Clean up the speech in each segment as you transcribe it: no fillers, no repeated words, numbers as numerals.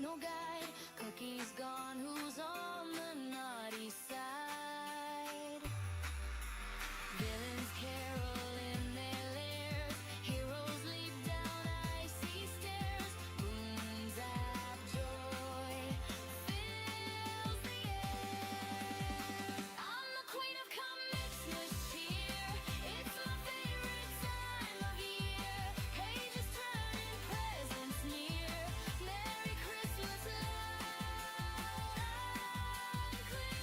no guide. Cookie's gone, who's on the naughty side? Villains carol in their lairs. Heroes leap down icy stairs. Boom, zap, joy fills the air. I'm the queen of comics this year. It's my favorite time of year. Pages turning, presents near. Merry Christmas, loud and clear.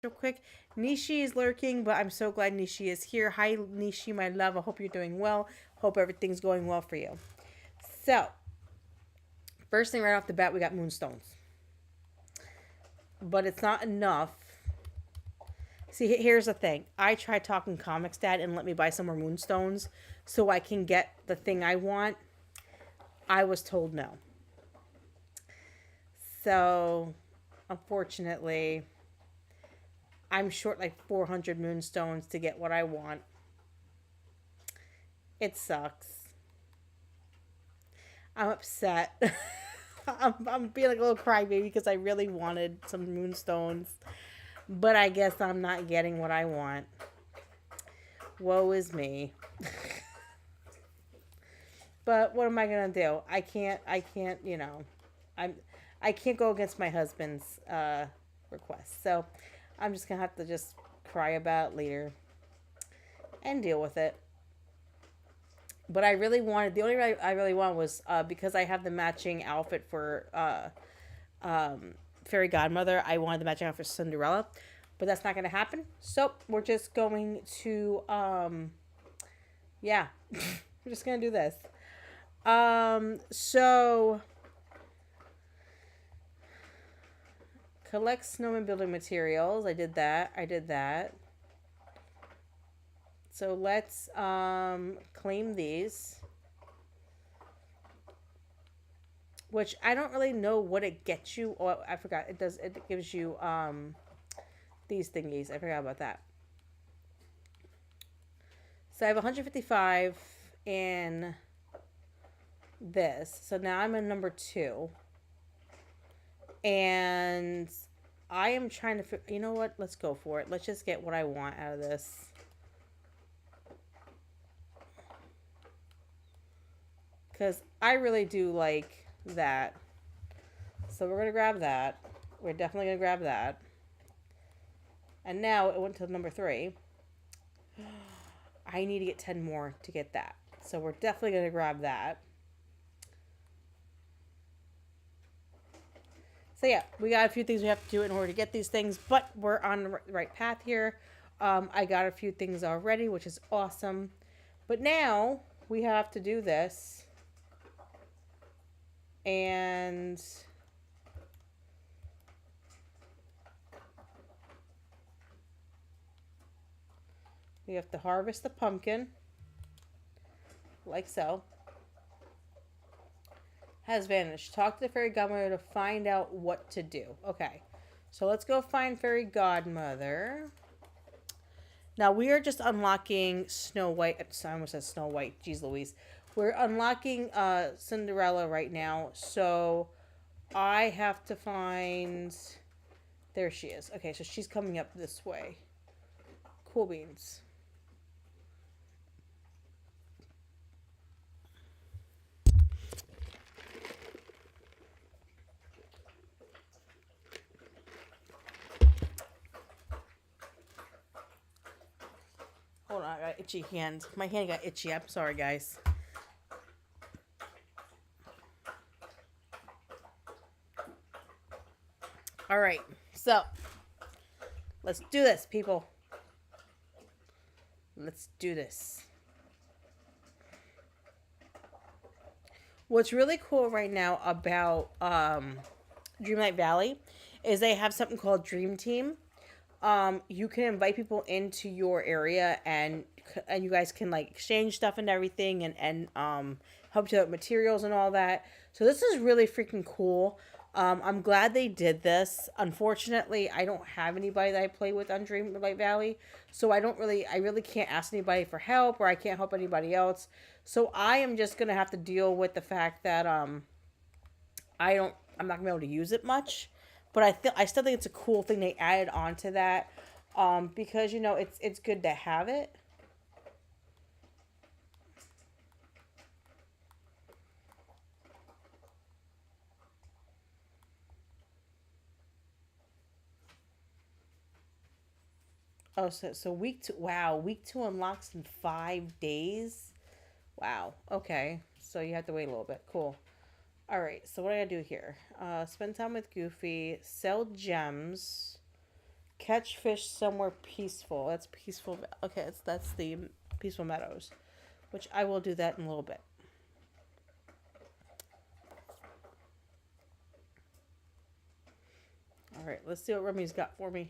Real quick, Nishi is lurking, but I'm so glad Nishi is here. Hi, Nishi, my love. I hope you're doing well. Hope everything's going well for you. So, first thing right off the bat, we got moonstones. But it's not enough. See, here's the thing. I tried talking Comix Dad and let me buy some more moonstones so I can get the thing I want. I was told no. So, unfortunately, I'm short like 400 moonstones to get what I want. It sucks. I'm upset. I'm being like a little crybaby because I really wanted some moonstones. But I guess I'm not getting what I want. Woe is me. But what am I gonna do? I can't, I can't go against my husband's request. So I'm just gonna have to just cry about it later and deal with it. But I really wanted, the only way I really wanted was because I have the matching outfit for Fairy Godmother. I wanted the matching outfit for Cinderella, but that's not going to happen. So we're just going to, yeah, we're just going to do this. So collect snowman building materials. I did that. So let's claim these. Which I don't really know what it gets you. Oh, I forgot. It gives you these thingies. I forgot about that. So I have 155 in this. So now I'm in number 2. And I am trying to you know what? Let's go for it. Let's just get what I want out of this. Because I really do like that. So we're going to grab that. We're definitely going to grab that. And now it went to number 3. I need to get 10 more to get that. So we're definitely going to grab that. So yeah, we got a few things we have to do in order to get these things. But we're on the right path here. I got a few things already, which is awesome. But now we have to do this. And We have to harvest the pumpkin, like so. Has vanished. Talk to the fairy godmother to find out what to do. Okay, so let's go find fairy godmother. Now we are just unlocking Snow White. I almost said Snow White. Jeez Louise. We're unlocking Cinderella right now. So I have to find... There she is. Okay, so she's coming up this way. Cool beans. Hold on, I got itchy hand. My hand got itchy. I'm sorry, guys. All right, so let's do this, people. Let's do this. What's really cool right now about Dreamlight Valley is they have something called Dream Team. You can invite people into your area, and you guys can like exchange stuff and everything, and help you out with materials and all that. So this is really freaking cool. I'm glad they did this. Unfortunately, I don't have anybody that I play with on Dreamlight Valley, so I really can't ask anybody for help, or I can't help anybody else. So I am just gonna have to deal with the fact that I'm not gonna be able to use it much. But I still think it's a cool thing they added onto that, because it's good to have it. Oh, so week two. Wow, week two unlocks in 5 days. Wow. Okay, so you have to wait a little bit. Cool. All right. So what do I do here? Spend time with Goofy. Sell gems. Catch fish somewhere peaceful. That's peaceful. Okay, that's the Peaceful Meadows, which I will do that in a little bit. All right, let's see what Remy's got for me.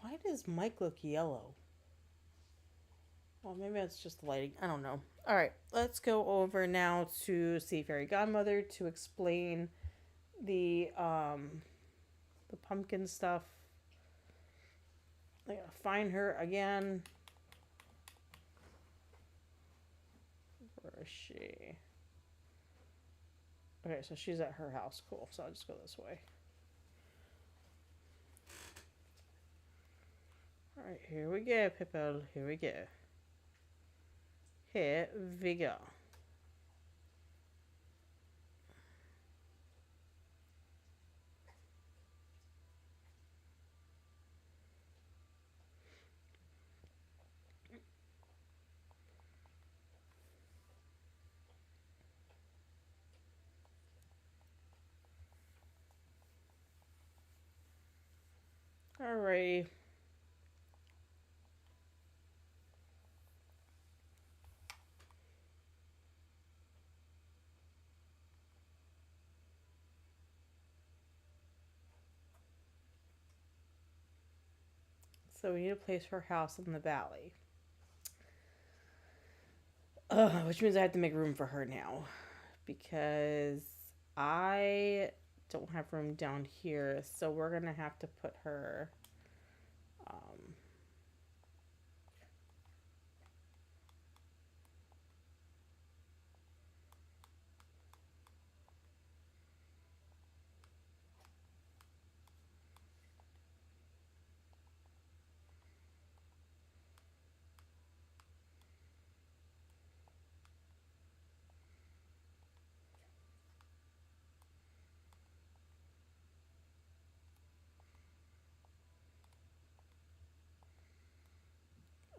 Why does Mike look yellow? Well, maybe it's just the lighting. I don't know. All right, let's go over now to see Fairy Godmother to explain the pumpkin stuff. I gotta find her again. Where is she? Okay, so she's at her house. Cool. So I'll just go this way. All right, here we go, people. Here we go. Here we go. Alrighty. So we need a place for her house in the valley. Which means I have to make room for her now. Because I don't have room down here. So we're going to have to put her...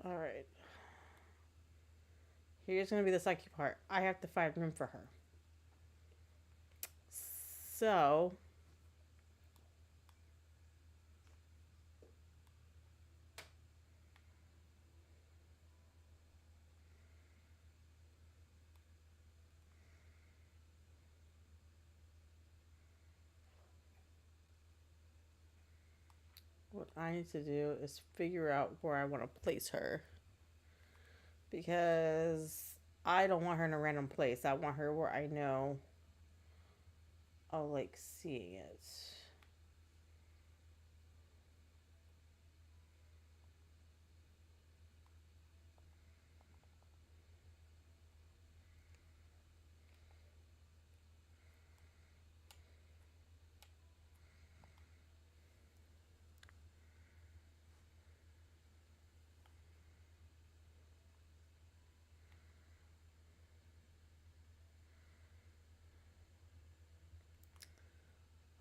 Alright. Here's going to be the sucky part. I have to find room for her. So what I need to do is figure out where I want to place her. Because I don't want her in a random place. I want her where I know I'll like seeing it.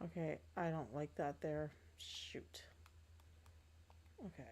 Okay, I don't like that there. Shoot. Okay.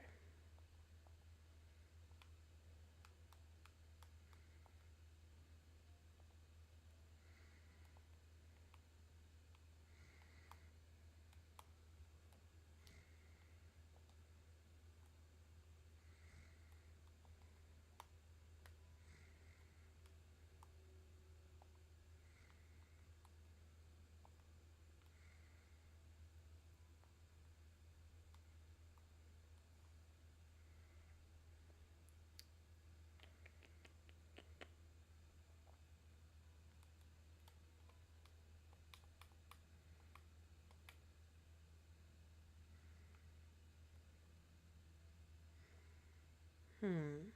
Hmm.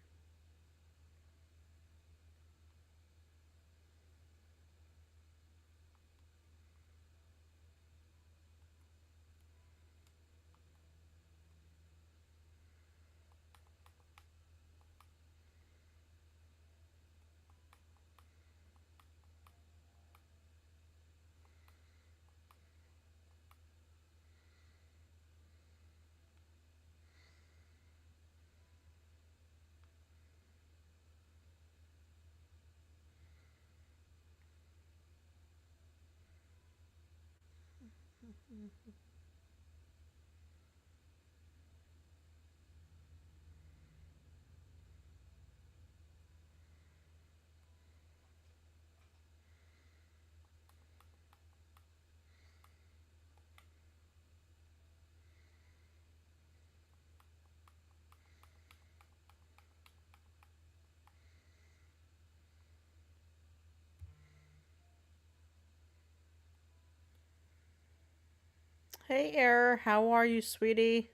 Hey, Error. How are you, sweetie?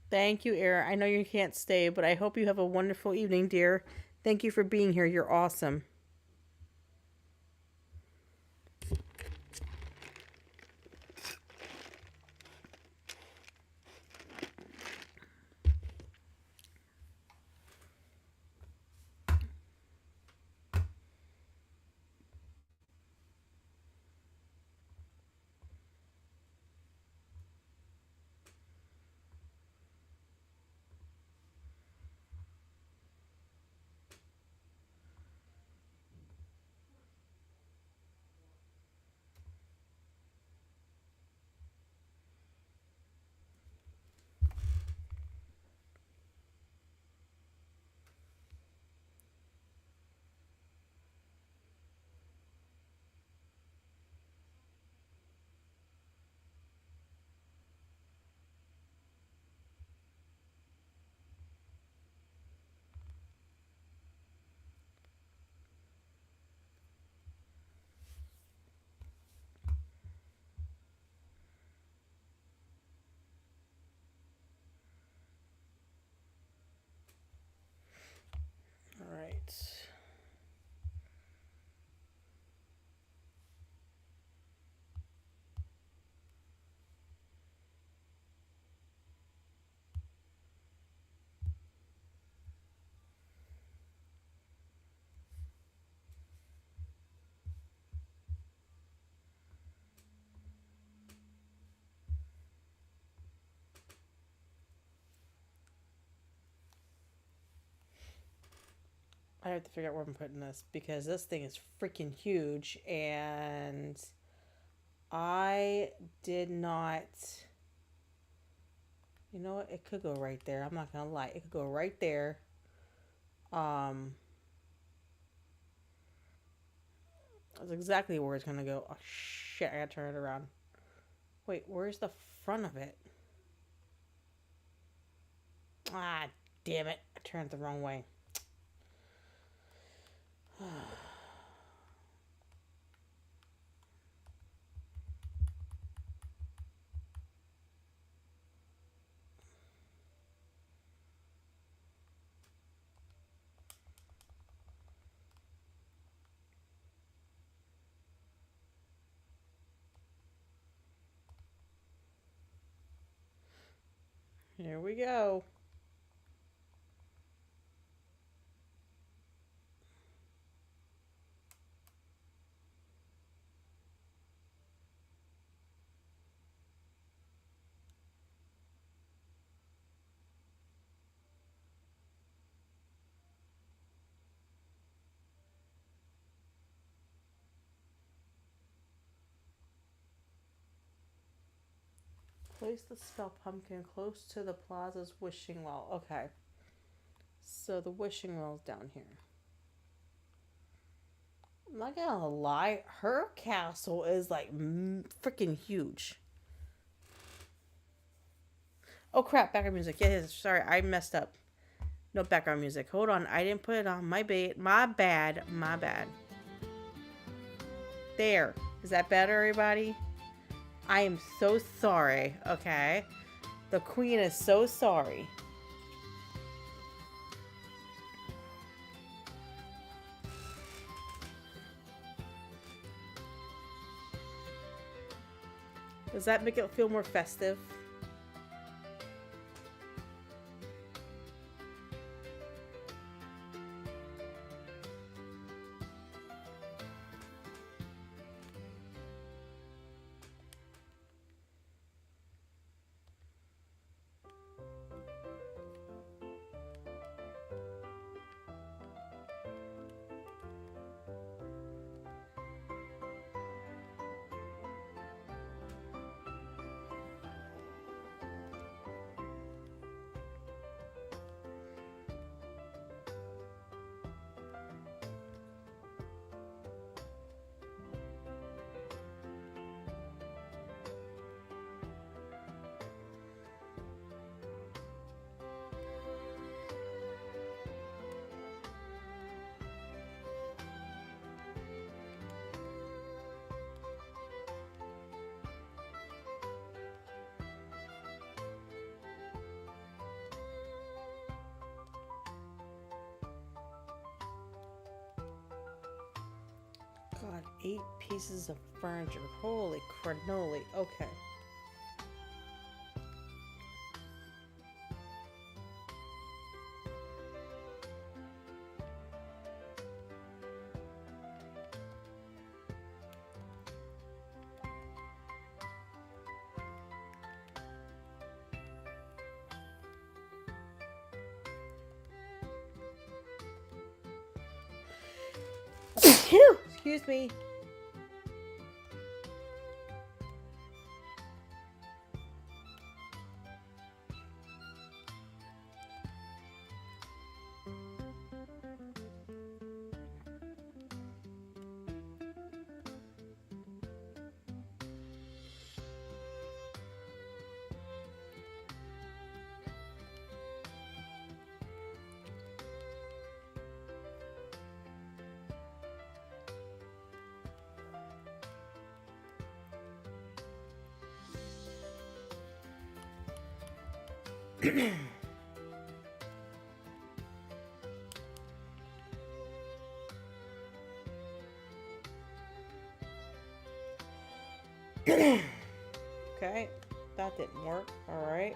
Thank you, Error. I know you can't stay, but I hope you have a wonderful evening, dear. Thank you for being here. You're awesome. All right. I have to figure out where I'm putting this because this thing is freaking huge and I did not. You know what? It could go right there. I'm not gonna lie. It could go right there. That's exactly where it's gonna go. Oh shit! I gotta turn it around. Wait, where's the front of it? Ah, damn it! I turned it the wrong way. Here we go. Place the spell pumpkin close to the plaza's wishing well. Okay. So the wishing well is down here. I'm not gonna lie, her castle is like freaking huge. Oh crap, background music. Yes, sorry, I messed up. No background music. Hold on, I didn't put it on. My bad. There. Is that better, everybody? I am so sorry, okay? The queen is so sorry. Does that make it feel more festive? God, 8 pieces of furniture. Holy cannoli. Okay. Excuse me. Okay, that didn't work. All right.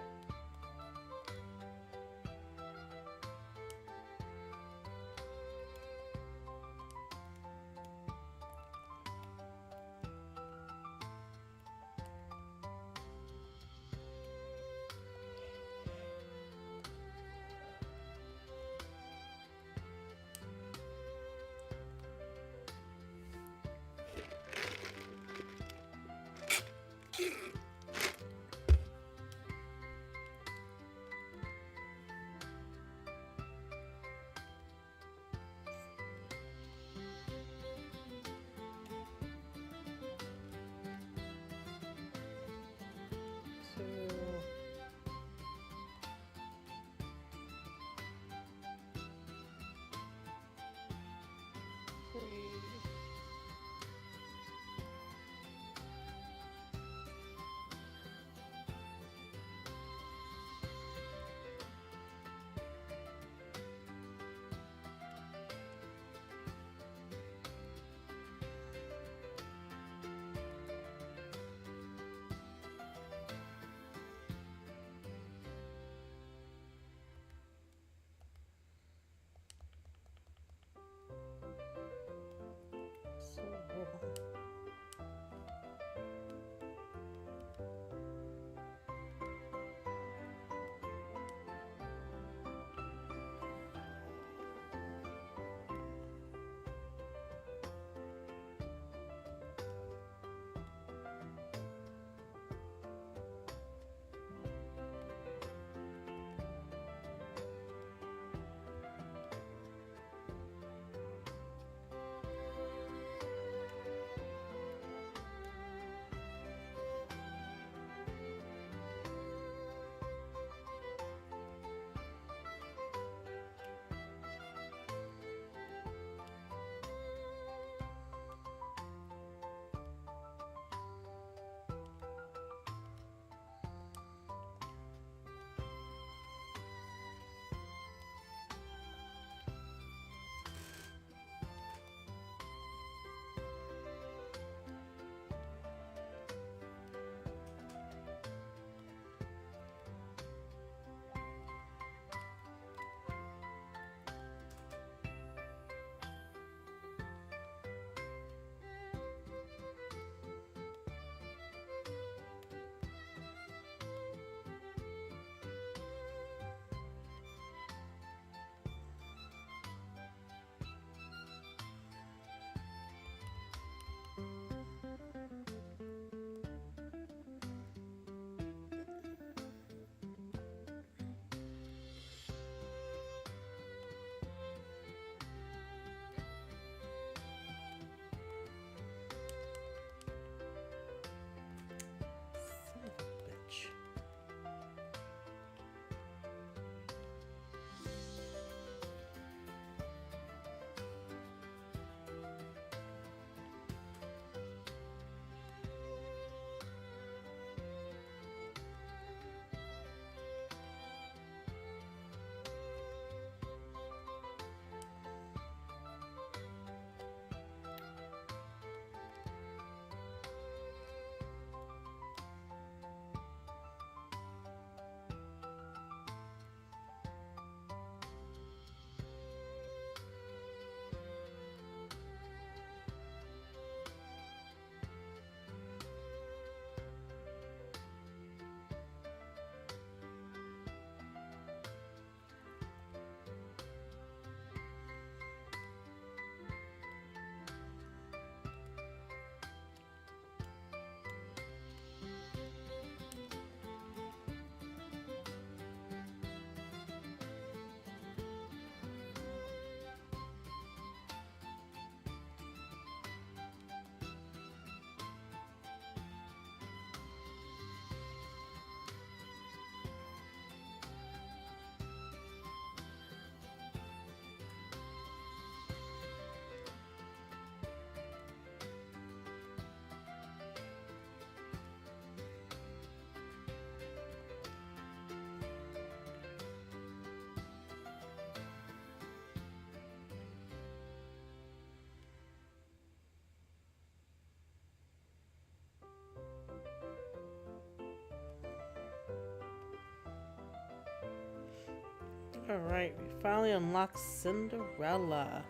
Alright, we finally unlocked Cinderella.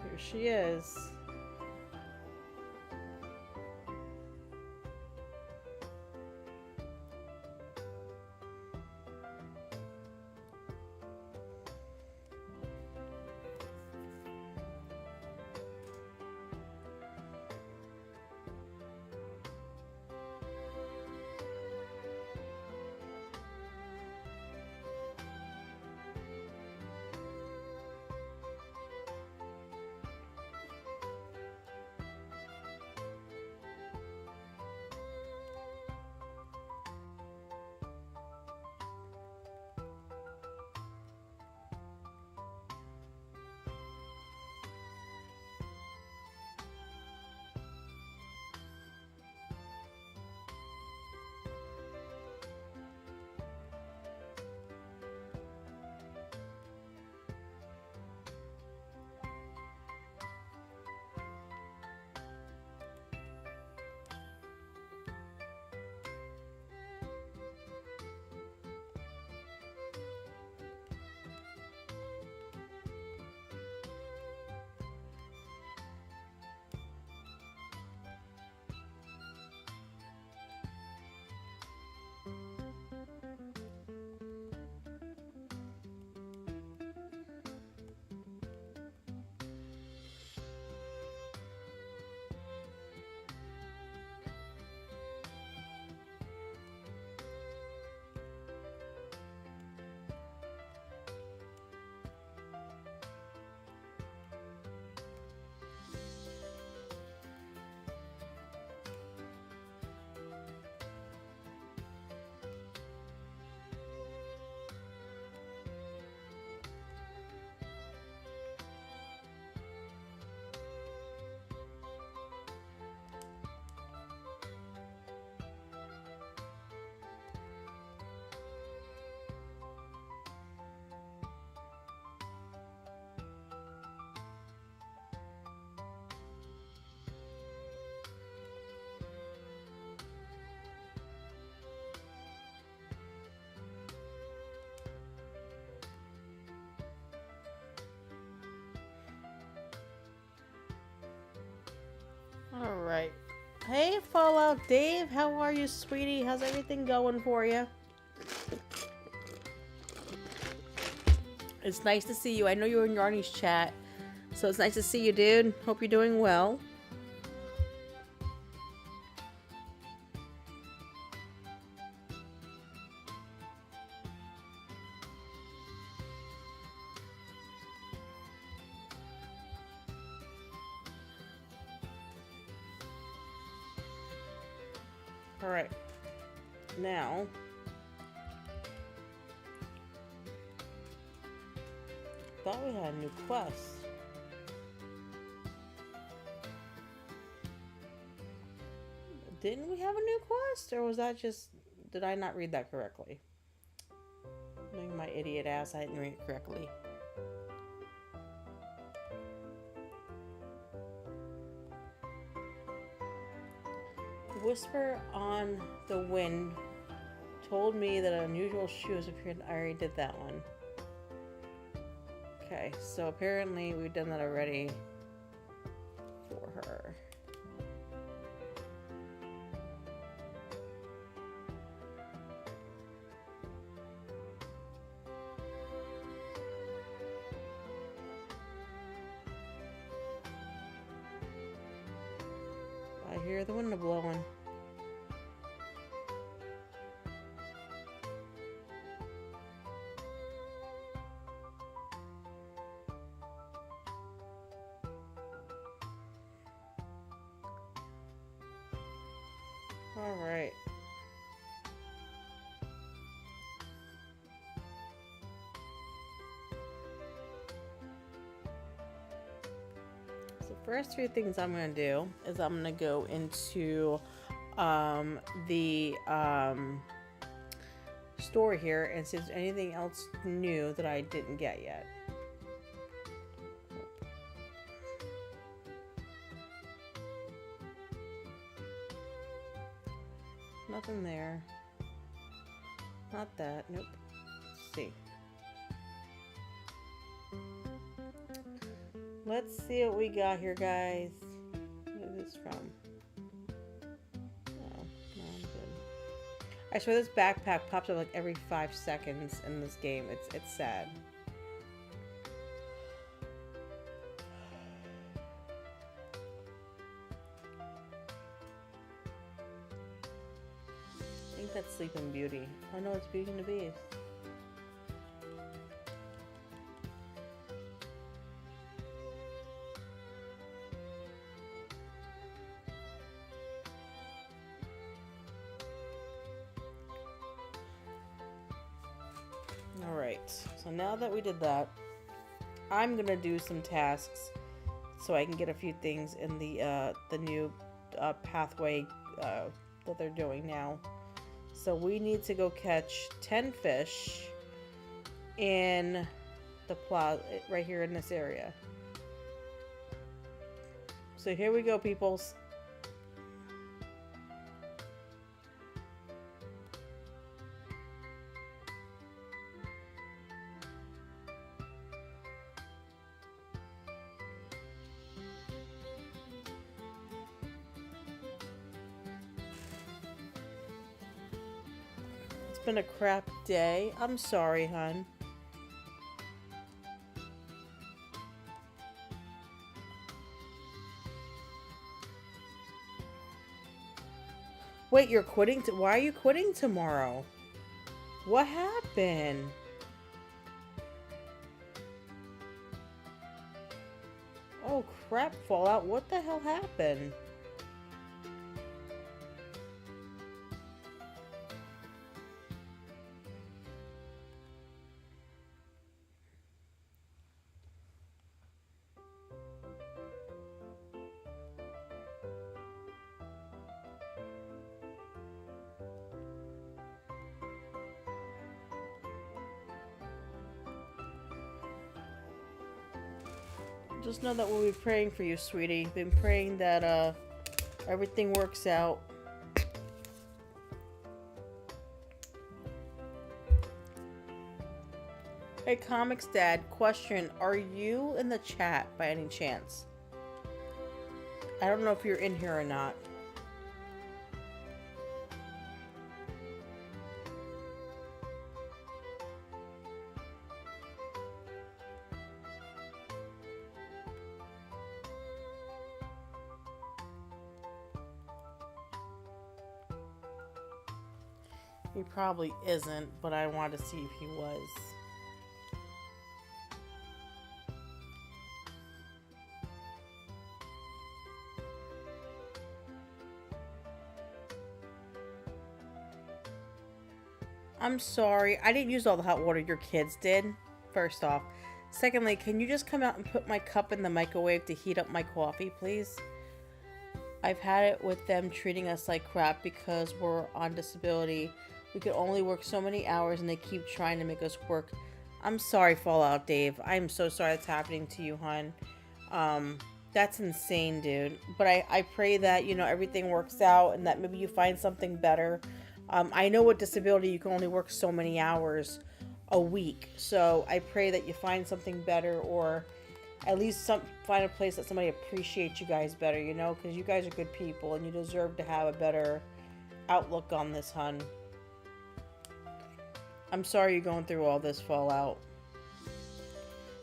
Here she is. Alright. Hey, Fallout Dave. How are you, sweetie? How's everything going for you? It's nice to see you. I know you were in Yarny's chat, so it's nice to see you, dude. Hope you're doing well. Alright. Now, thought we had a new quest. Didn't we have a new quest? Or was that just... Did I not read that correctly? Knowing my idiot ass, I didn't read it correctly. Whisper on the Wind told me that unusual shoes appeared. I already did that one. Okay, so apparently we've done that already for her. I hear the window blowing. All right. So first three things I'm going to do is I'm going to go into the store here and see if there's anything else new that I didn't get yet. Nothing there. Not that. Nope. Let's see. Let's see what we got here, guys. Where is this from? Oh, no, I'm good. I swear this backpack pops up like every 5 seconds in this game. It's sad. I think that's Sleeping Beauty. Oh no, it's Beauty and the Beast. Alright, so now that we did that, I'm gonna do some tasks so I can get a few things in the new pathway that they're doing now. So we need to go catch 10 fish in the plaza right here in this area. So here we go, peoples. It's been a crap day. I'm sorry, hun. Wait, you're quitting? Why are you quitting tomorrow? What happened? Oh crap, Fallout. What the hell happened? Just know that we'll be praying for you, sweetie. Been praying that everything works out. Hey, Comics Dad, question. Are you in the chat by any chance? I don't know if you're in here or not. He probably isn't, but I wanted to see if he was. I'm sorry. I didn't use all the hot water your kids did, first off. Secondly, can you just come out and put my cup in the microwave to heat up my coffee, please? I've had it with them treating us like crap because we're on disability. We could only work so many hours and they keep trying to make us work. I'm sorry, Fallout Dave. I'm so sorry that's happening to you, hon. That's insane, dude. But I pray that, you know, everything works out and that maybe you find something better. I know with disability you can only work so many hours a week. So I pray that you find something better, or at least find a place that somebody appreciates you guys better, you know, because you guys are good people and you deserve to have a better outlook on this, hun. I'm sorry you're going through all this, Fallout.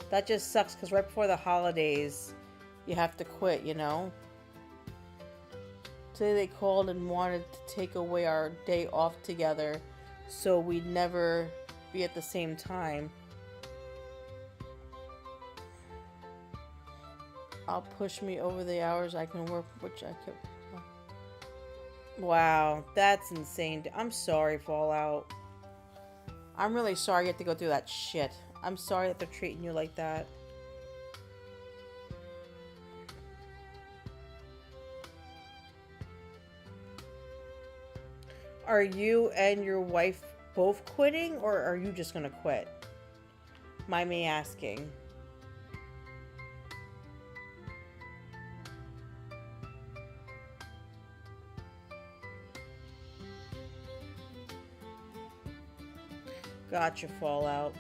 That just sucks because right before the holidays, you have to quit, you know? Today they called and wanted to take away our day off together so we'd never be at the same time. I'll push me over the hours I can work, which I could. Wow, that's insane. I'm sorry, Fallout. I'm really sorry you have to go through that shit. I'm sorry that they're treating you like that. Are you and your wife both quitting, or are you just gonna quit? Mind me asking. Gotcha, Fallout.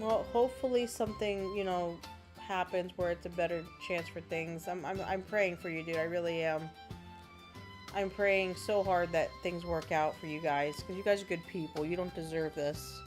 Well, hopefully something, you know, happens where it's a better chance for things. I'm praying for you, dude. I really am. I'm praying so hard that things work out for you guys, because you guys are good people. You don't deserve this.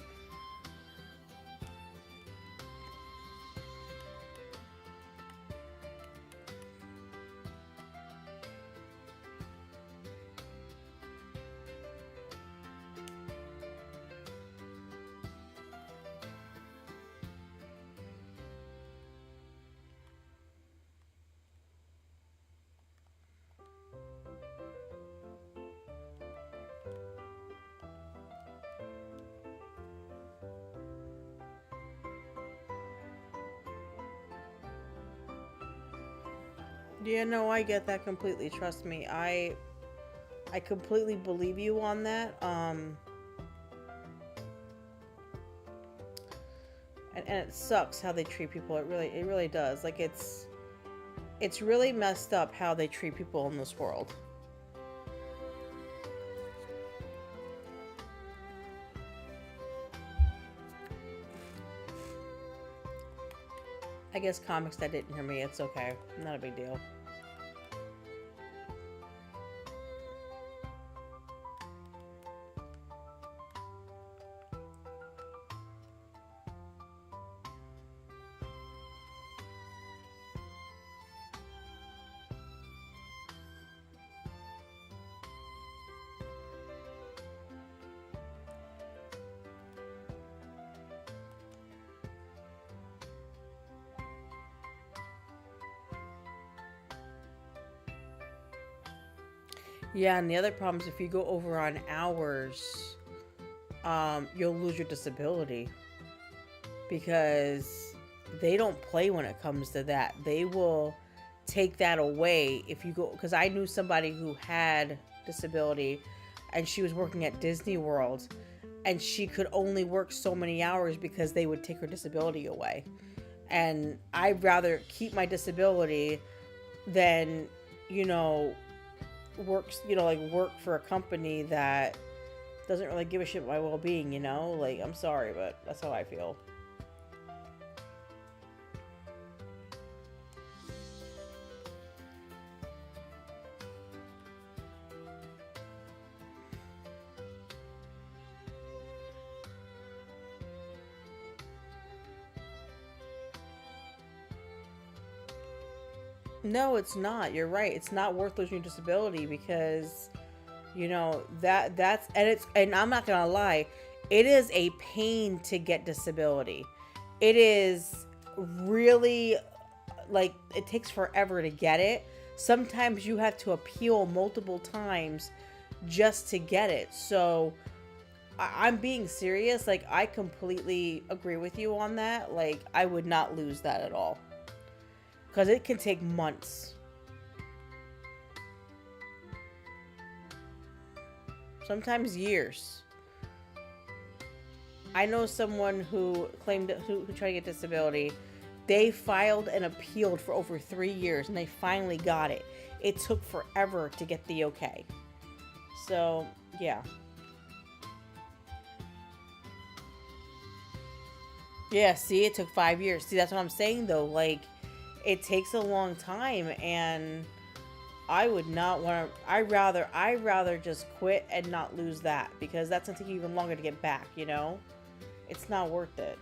Yeah, no, I get that completely. Trust me. I completely believe you on that. And it sucks how they treat people. It really does. Like it's really messed up how they treat people in this world. I guess comics that didn't hear me, it's okay. Not a big deal. Yeah, and the other problem is if you go over on hours, you'll lose your disability, because they don't play when it comes to that. They will take that away if you go, because I knew somebody who had disability and she was working at Disney World and she could only work so many hours because they would take her disability away. And I'd rather keep my disability than, you know, work for a company that doesn't really give a shit about my well-being, you know? Like, I'm sorry, but that's how I feel. No, it's not. You're right. It's not worth losing your disability because, you know, and I'm not gonna lie, it is a pain to get disability. It is really, like, it takes forever to get it. Sometimes you have to appeal multiple times just to get it. So I'm being serious. Like, I completely agree with you on that. Like, I would not lose that at all. Because it can take months. Sometimes years. I know someone who who tried to get disability. They filed and appealed for over 3 years and they finally got it. It took forever to get the okay. So, yeah. Yeah, see, it took 5 years. See, that's what I'm saying though. Like, it takes a long time, and I would not want to. I rather just quit and not lose that, because that's gonna take even longer to get back. You know, it's not worth it.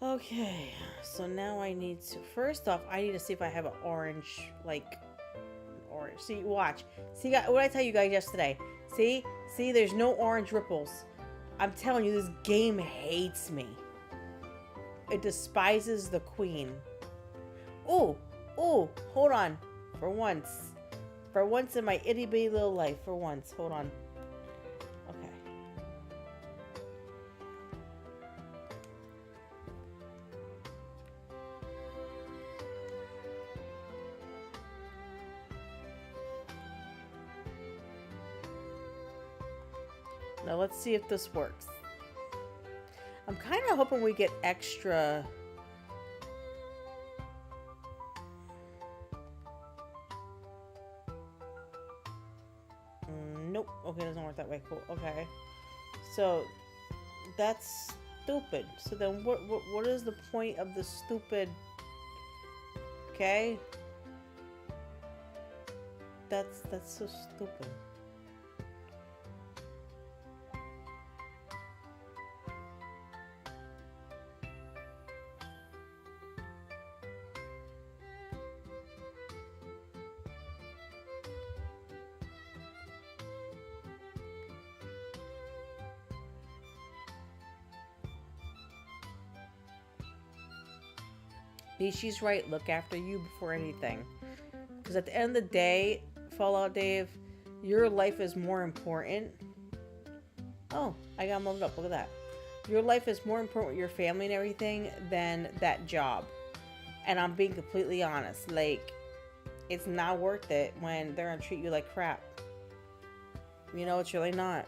Okay, so now I need to. First off, I need to see if I have an orange, like, orange. See, watch. See, what did I tell you guys yesterday? See, there's no orange ripples. I'm telling you, this game hates me. It despises the queen. Oh, hold on. For once in my itty bitty little life, for once, hold on. Okay. Now let's see if this works. I'm kind of hoping we get extra. Nope. Okay, it doesn't work that way. Cool. Okay. So that's stupid. So then what is the point of the stupid? Okay. That's so stupid. She's right. Look after you before anything. Because at the end of the day, Fallout Dave, your life is more important. Oh, I got loaded up. Look at that. Your life is more important with your family and everything than that job. And I'm being completely honest. Like, it's not worth it when they're going to treat you like crap. You know, it's really not.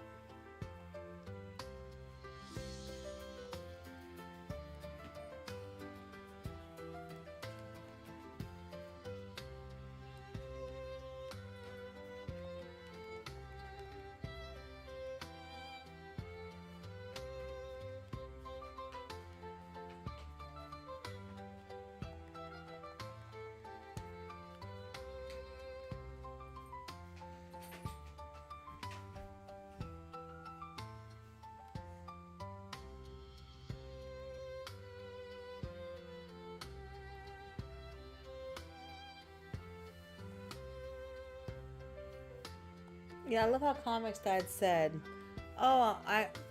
Yeah, I love how Comics Dad said, "Oh,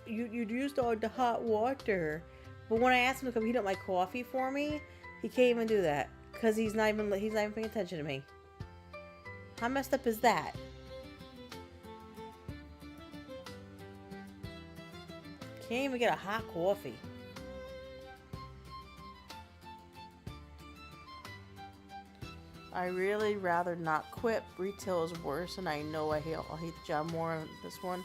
you used all the hot water," but when I asked him to come heat up my coffee for me, he can't even do that because he's not even paying attention to me. How messed up is that? Can't even get a hot coffee. I really rather not quit. Retail is worse, and I know I'll hate the job more on this one.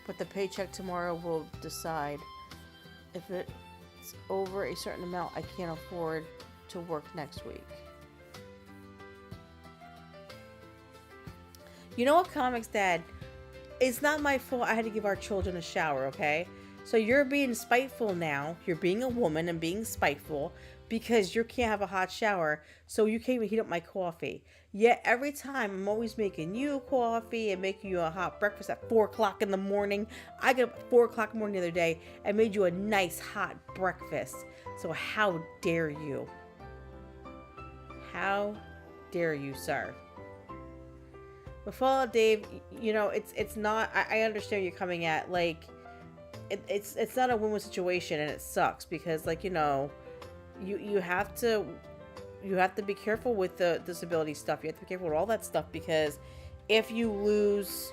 But the paycheck tomorrow will decide. If it's over a certain amount, I can't afford to work next week. You know what, Comics Dad? It's not my fault I had to give our children a shower, okay? So you're being spiteful now. You're being a woman and being spiteful because you can't have a hot shower, so you can't even heat up my coffee. Yet every time I'm always making you coffee and making you a hot breakfast at 4 o'clock in the morning. I got up at 4 o'clock in the morning the other day and made you a nice hot breakfast. So how dare you? How dare you, sir? But Fallout Dave, you know, it's not, I understand you're coming at, like, it's not a win-win situation, and it sucks because, like, you know, you have to be careful with the disability stuff. You have to be careful with all that stuff because if you lose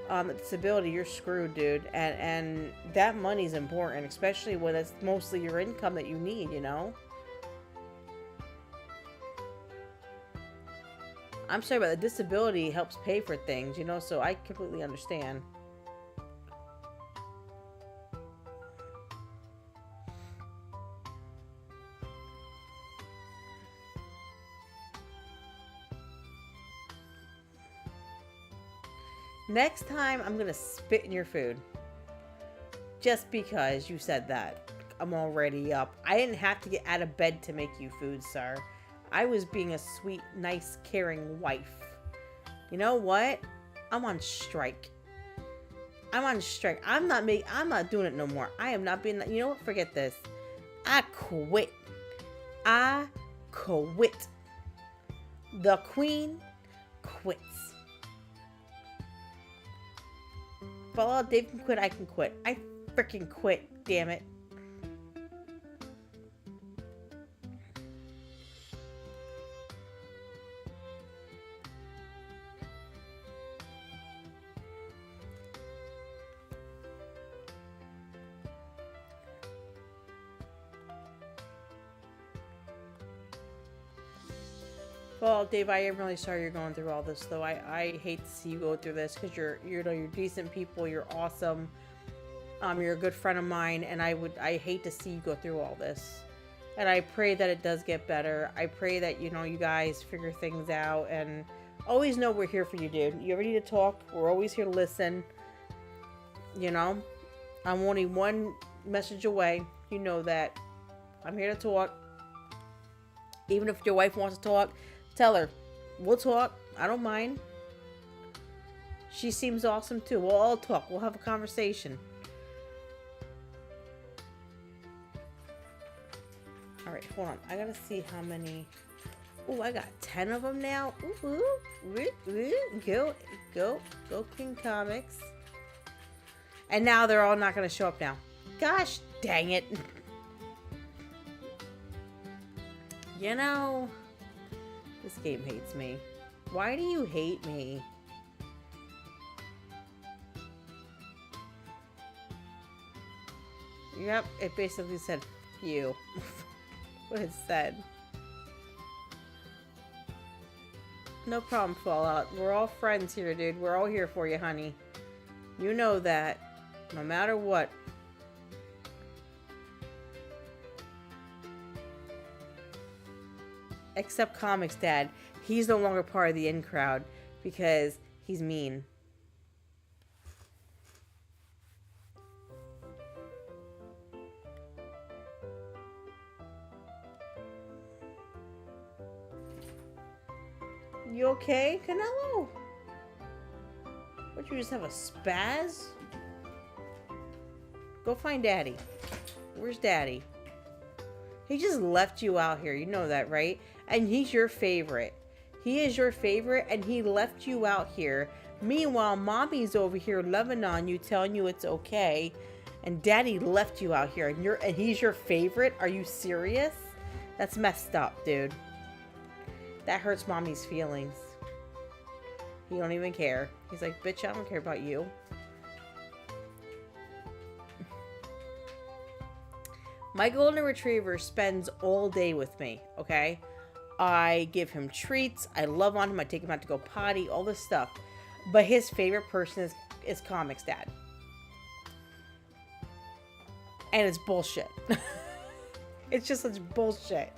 the disability, you're screwed, dude. And that money's important, especially when it's mostly your income that you need, you know? I'm sorry, but the disability helps pay for things, you know, so I completely understand. Next time, I'm going to spit in your food. Just because you said that. I'm already up. I didn't have to get out of bed to make you food, sir. I was being a sweet, nice, caring wife. You know what? I'm on strike. I'm on strike. I'm not doing it no more. I am not being, you know what? Forget this. I quit. I quit. The queen quits. Fallout Dave can quit, I can quit. I freaking quit, damn it. Well, Dave, I am really sorry you're going through all this, though. I hate to see you go through this because you're decent people. You're awesome. You're a good friend of mine, and I hate to see you go through all this. And I pray that it does get better. I pray that, you know, you guys figure things out, and always know we're here for you, dude. You ever need to talk, we're always here to listen. You know, I'm only one message away. You know that. I'm here to talk. Even if your wife wants to talk, tell her. We'll talk. I don't mind. She seems awesome too. We'll all talk. We'll have a conversation. Alright, hold on. I gotta see how many. Oh, I got 10 of them now. Ooh, go, QueenComix. And now they're all not gonna show up now. Gosh dang it. You know, this game hates me. Why do you hate me? Yep, it basically said you. What it said. No problem, Fallout. We're all friends here, dude. We're all here for you, honey. You know that. No matter what. Except Comix Dad. He's no longer part of the in crowd because he's mean. You okay, Canelo? What, you just have a spaz? Go find Daddy. Where's Daddy? He just left you out here. You know that, right? And he's your favorite. He is your favorite, and he left you out here. Meanwhile, Mommy's over here loving on you, telling you it's okay. And Daddy left you out here, and he's your favorite? Are you serious? That's messed up, dude. That hurts Mommy's feelings. He don't even care. He's like, bitch, I don't care about you. My golden retriever spends all day with me, okay? I give him treats. I love on him. I take him out to go potty, all this stuff. But his favorite person is Comix Dad. And it's bullshit. It's just such bullshit.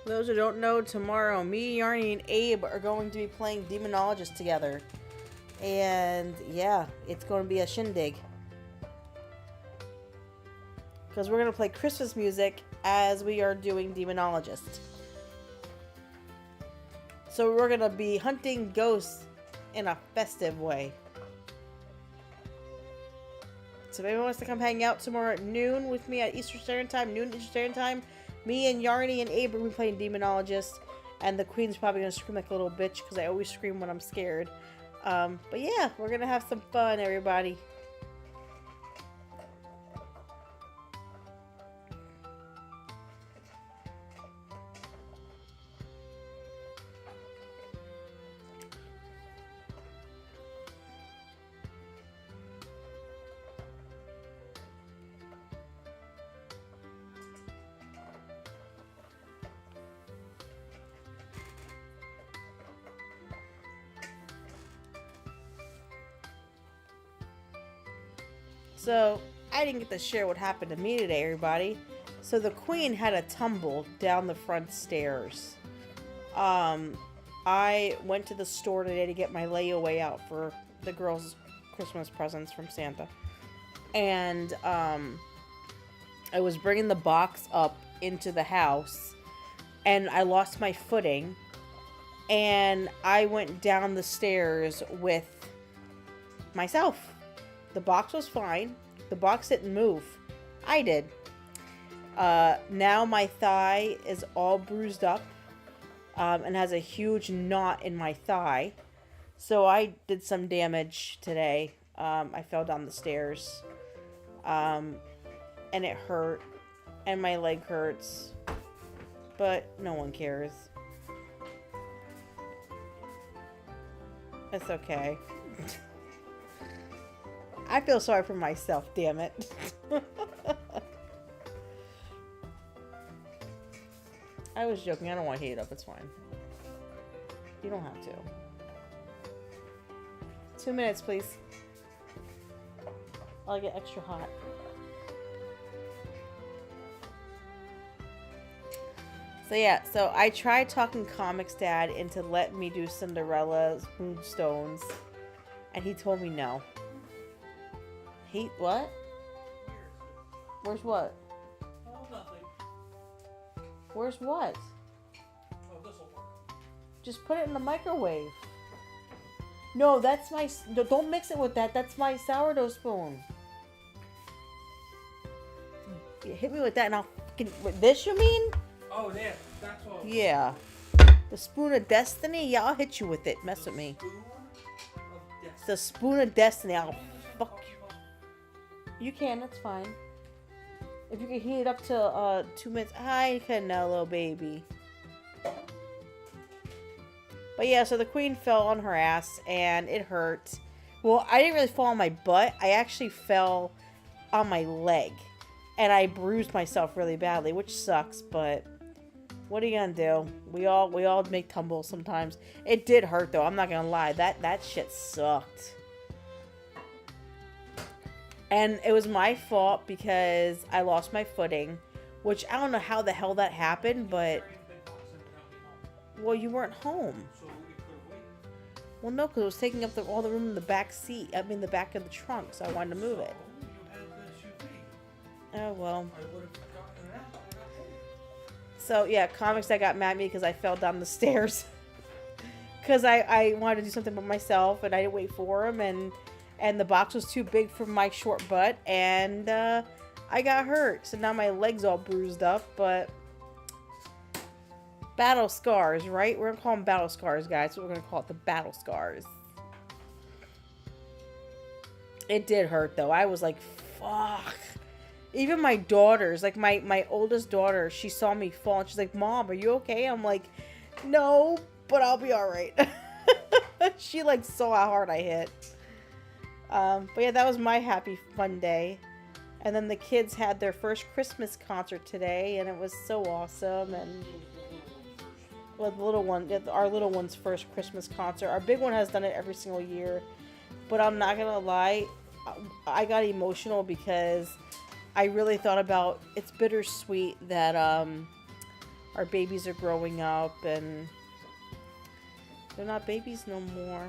For those who don't know, tomorrow, me, Yarny, and Abe are going to be playing Demonologist together. And, yeah, it's going to be a shindig. Because we're going to play Christmas music as we are doing Demonologist. So we're going to be hunting ghosts in a festive way. So if anyone wants to come hang out tomorrow at noon with me at Eastern Standard Time, noon Eastern Standard Time, me and Yarny and Abe will be playing Demonologist, and the Queen's probably going to scream like a little bitch, because I always scream when I'm scared. But yeah, we're going to have some fun, everybody. So, I didn't get to share what happened to me today, everybody. So, the Queen had a tumble down the front stairs. I went to the store today to get my layaway out for the girls' Christmas presents from Santa. And, I was bringing the box up into the house, and I lost my footing. And I went down the stairs with myself. The box was fine. The box didn't move. I did. Now my thigh is all bruised up and has a huge knot in my thigh. So I did some damage today. I fell down the stairs. And it hurt. And my leg hurts. But no one cares. It's okay. I feel sorry for myself, damn it. I was joking. I don't want to heat it up. It's fine. You don't have to. 2 minutes, please. I'll get extra hot. So yeah, so I tried talking Comix Dad into letting me do Cinderella's Moonstones, and he told me no. He what? Where's what? Oh, nothing. Where's what? Oh, this'll work. Just put it in the microwave. No, that's my. No, don't mix it with that. That's my sourdough spoon. You hit me with that, and I'll. With this, you mean? Oh, yeah. That's what. Yeah. The spoon of destiny? Yeah, I'll hit you with it. Mess with me. The spoon of destiny. I'll fuck you. You can, that's fine. If you can heat it up to 2 minutes. I can now, little baby. But yeah, so the queen fell on her ass and it hurt. Well, I didn't really fall on my butt. I actually fell on my leg. And I bruised myself really badly, which sucks, but what are you gonna do? We all make tumbles sometimes. It did hurt though, I'm not gonna lie. That shit sucked. And it was my fault because I lost my footing, which I don't know how the hell that happened, but well, you weren't home. Well, no, because it was taking up all the room in the back seat. I mean, the back of the trunk, so I wanted to move it. Oh, well. So, yeah, Comix Dad got mad at me because I fell down the stairs. Because I wanted to do something by myself, and I didn't wait for him, and the box was too big for my short butt, and I got hurt. So now my leg's all bruised up, but battle scars, right? We're going to call them battle scars, guys. So we're going to call it the battle scars. It did hurt, though. I was like, fuck. Even my daughters, like my oldest daughter, she saw me fall, and she's like, Mom, are you okay? I'm like, no, but I'll be all right. She, like, saw how hard I hit. But yeah, that was my happy fun day. And then the kids had their first Christmas concert today, and it was so awesome. And well, the little one, our little one's first Christmas concert. Our big one has done it every single year. But I'm not gonna lie, I got emotional because I really thought about, it's bittersweet that our babies are growing up and they're not babies no more.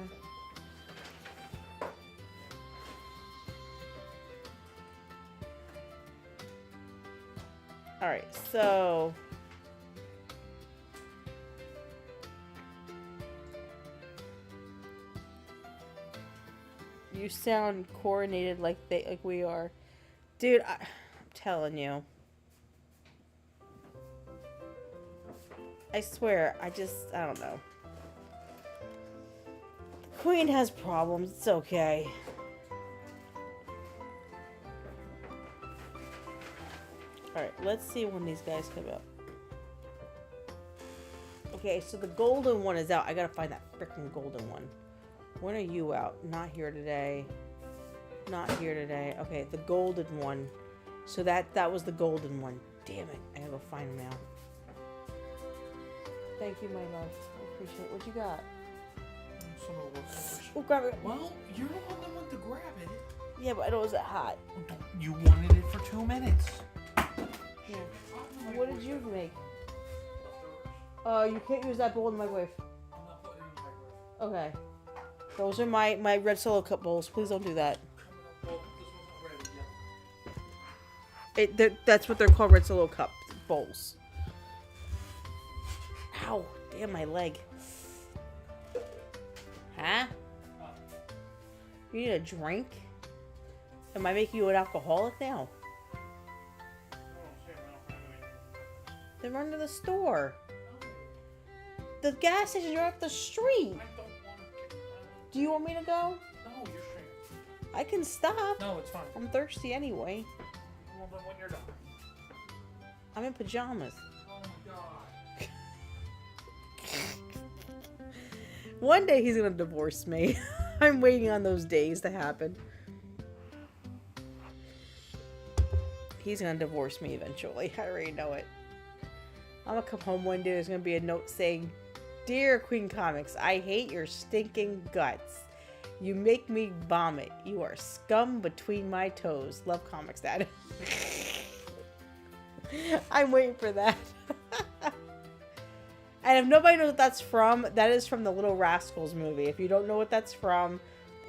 Alright, so you sound coordinated like we are. Dude, I'm telling you. I swear, I don't know. The Queen has problems, it's okay. Alright, let's see when these guys come up. Okay, so the golden one is out. I gotta find that freaking golden one. When are you out? Not here today. Not here today. Okay, the golden one. So that was the golden one. Damn it. I gotta go find him now. Thank you, my love. I appreciate it. What you got? Oh, grab it. Well, you're the one that wanted to grab it. Yeah, but I know it was that hot. You wanted it for 2 minutes. Yeah. What did you make? You can't use that bowl in the microwave. I'm not putting it in the microwave. Okay. Those are my red Solo Cup bowls. Please don't do that. Well, this one's not ready yet. That's what they're called, red Solo Cup bowls. Ow. Damn, my leg. Huh? You need a drink? Am I making you an alcoholic now? Then run to the store. The gas station's right up the street. I don't want to. Do you want me to go? No, you're straight. I can stop. No, it's fine. I'm thirsty anyway. Well, then when you're done. I'm in pajamas. Oh my god. One day he's gonna divorce me. I'm waiting on those days to happen. He's gonna divorce me eventually. I already know it. I'm gonna come home one day. There's gonna be a note saying, "Dear Queen Comics, I hate your stinking guts. You make me vomit. You are scum between my toes. Love, Comics Dad." I'm waiting for that. And if nobody knows what that's from, that is from the Little Rascals movie. If you don't know what that's from,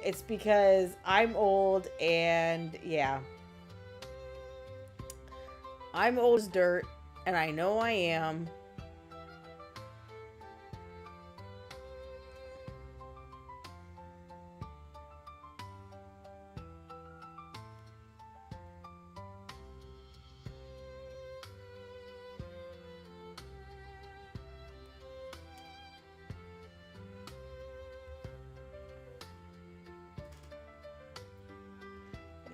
it's because I'm old and yeah. I'm old as dirt and I know I am.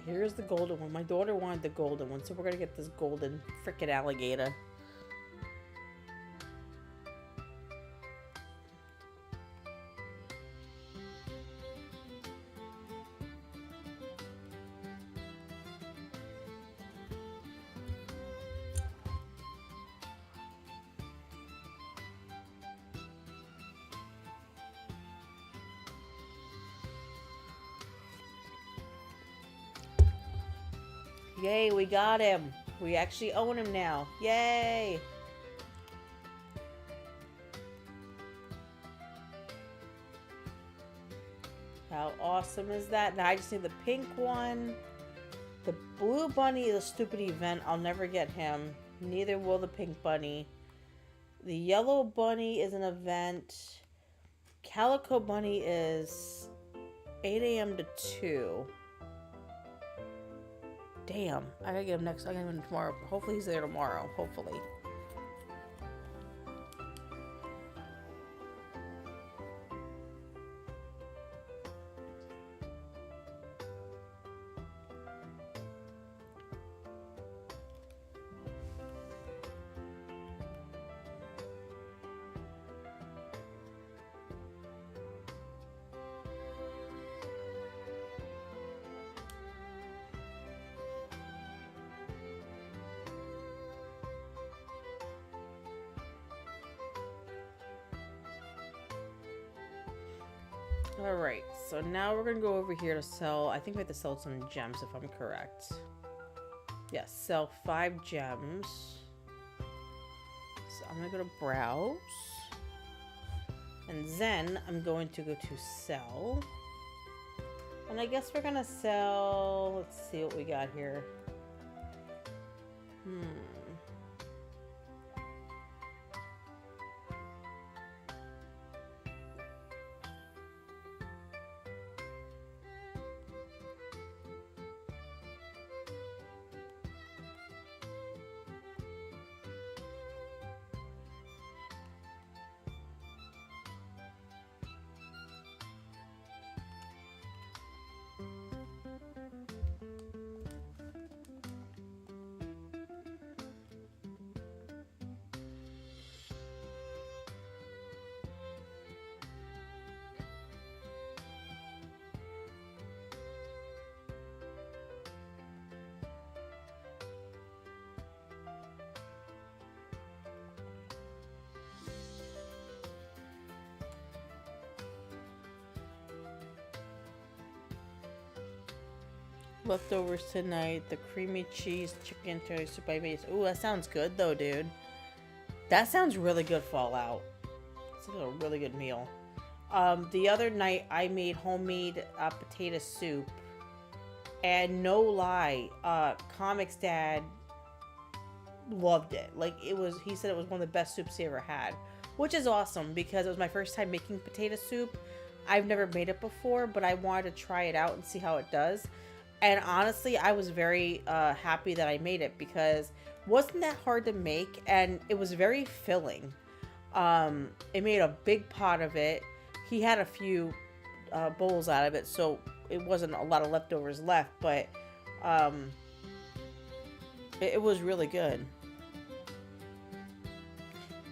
Here's the golden one. My daughter wanted the golden one, so we're gonna get this golden frickin' alligator. Yay, we got him. We actually own him now. Yay! How awesome is that? Now I just need the pink one. The blue bunny is a stupid event. I'll never get him. Neither will the pink bunny. The yellow bunny is an event. Calico bunny is 8 a.m. to 2. Damn, I gotta get him next. I gotta get him tomorrow. Hopefully he's there tomorrow. Hopefully. Alright, so now we're going to go over here to sell, I think we have to sell some gems if I'm correct. Yes, sell 5 gems. So I'm going to go to browse. And then I'm going to go to sell. And I guess we're going to sell, let's see what we got here. Leftovers tonight, the creamy cheese chicken toast soup I made. Ooh, that sounds good though, dude. That sounds really good, Fallout. It's like a really good meal. The other night I made homemade potato soup, and no lie, Comics Dad loved it. Like he said it was one of the best soups he ever had, which is awesome because it was my first time making potato soup. I've never made it before, but I wanted to try it out and see how it does. And honestly, I was very happy that I made it because it wasn't that hard to make and it was very filling. It made a big pot of it. He had a few bowls out of it, so it wasn't a lot of leftovers left, but it was really good.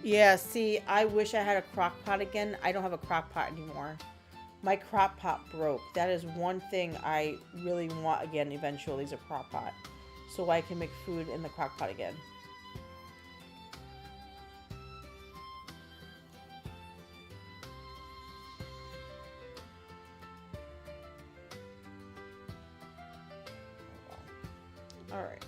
Yeah, see, I wish I had a crock pot again. I don't have a crock pot anymore. My crock pot broke. That is one thing I really want again eventually is a crock pot. So I can make food in the crock pot again. Alright.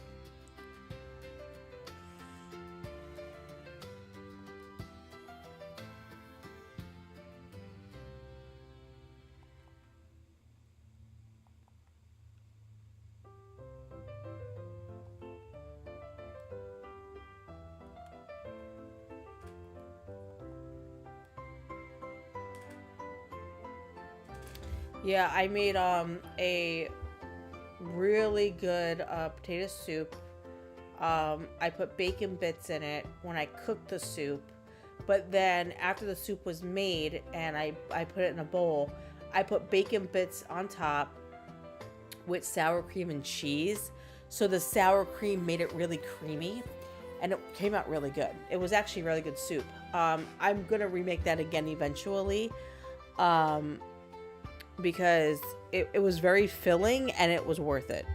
Yeah, I made a really good potato soup. I put bacon bits in it when I cooked the soup, but then after the soup was made and I put it in a bowl, I put bacon bits on top with sour cream and cheese. So the sour cream made it really creamy and it came out really good. It was actually really good soup. I'm gonna remake that again eventually. Because it was very filling and it was worth it.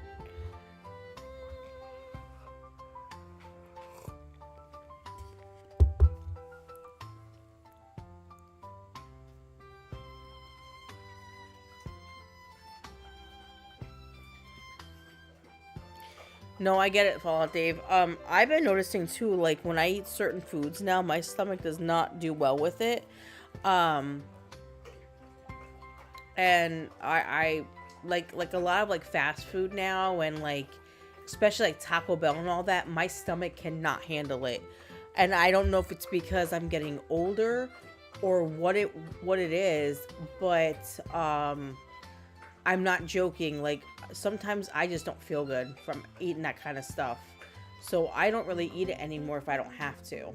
No, I get it, Fallout Dave. I've been noticing too, like when I eat certain foods now, my stomach does not do well with it. And I like a lot of like fast food now, and like especially like Taco Bell and all that, my stomach cannot handle it. And I don't know if it's because I'm getting older or what it is, but I'm not joking. Like sometimes I just don't feel good from eating that kind of stuff. So I don't really eat it anymore if I don't have to.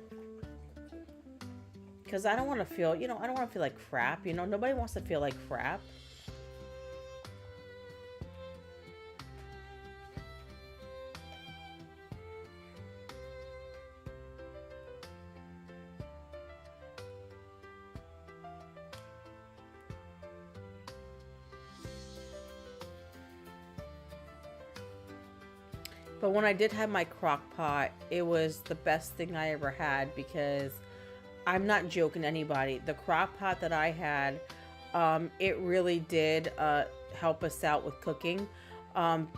Because I don't want to feel, I don't want to feel like crap. Nobody wants to feel like crap. But when I did have my crock pot, it was the best thing I ever had, because I'm not joking anybody. The crock pot that I had, it really did help us out with cooking,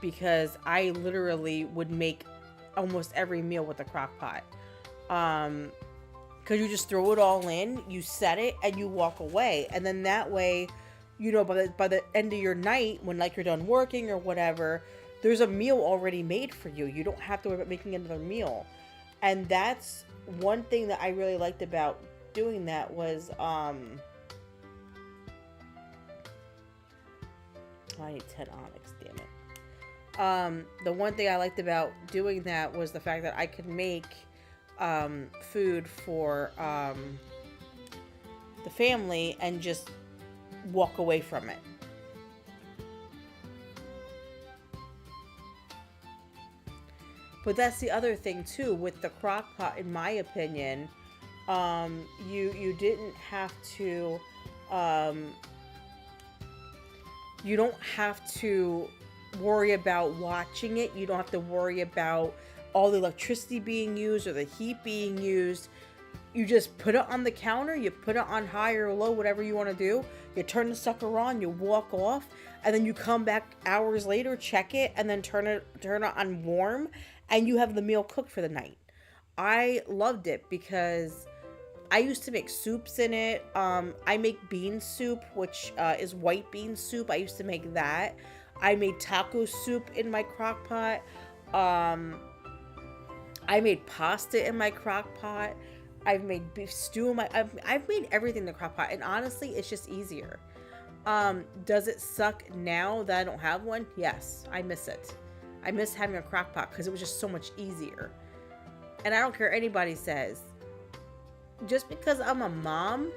because I literally would make almost every meal with the crock pot. Because you just throw it all in, you set it, and you walk away. And then that way, by the end of your night, when like you're done working or whatever, there's a meal already made for you. You don't have to worry about making another meal. And that's one thing that I really liked about doing that was, I need 10 onyx, damn it. The one thing I liked about doing that was the fact that I could make food for the family and just walk away from it. But that's the other thing too with the crock pot, in my opinion. You didn't have to, you don't have to worry about watching it. You don't have to worry about all the electricity being used or the heat being used. You just put it on the counter, you put it on high or low, whatever you want to do. You turn the sucker on, you walk off, and then you come back hours later, check it, and then turn it on warm, and you have the meal cooked for the night. I loved it because I used to make soups in it. I make bean soup, which is white bean soup. I used to make that. I made taco soup in my crock pot. I made pasta in my crock pot. I've made beef stew in my... I've made everything in the crock pot, and honestly, it's just easier. Does it suck now that I don't have one? Yes, I miss it. I miss having a crock pot because it was just so much easier. And I don't care what anybody says. Just because I'm a mom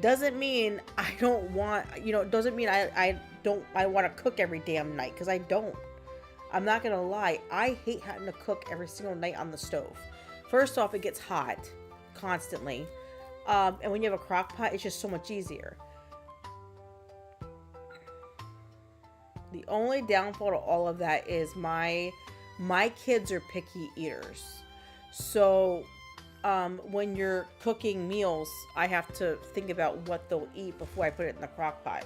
doesn't mean I don't want, doesn't mean I want to cook every damn night, because I don't. I'm not going to lie. I hate having to cook every single night on the stove. First off, it gets hot. constantly. And when you have a crock pot, it's just so much easier. The only downfall to all of that is my kids are picky eaters. So when you're cooking meals, I have to think about what they'll eat before I put it in the crock pot.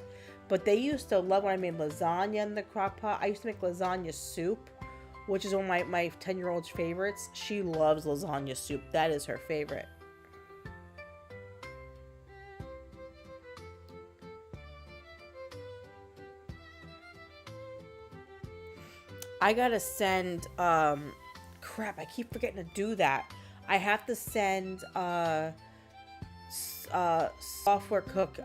But they used to love when I made lasagna in the crock pot. I used to make lasagna soup, which is one of my 10-year-old's favorites. She loves lasagna soup. That is her favorite. I gotta send, crap, I keep forgetting to do that. I have to send, Software Cook,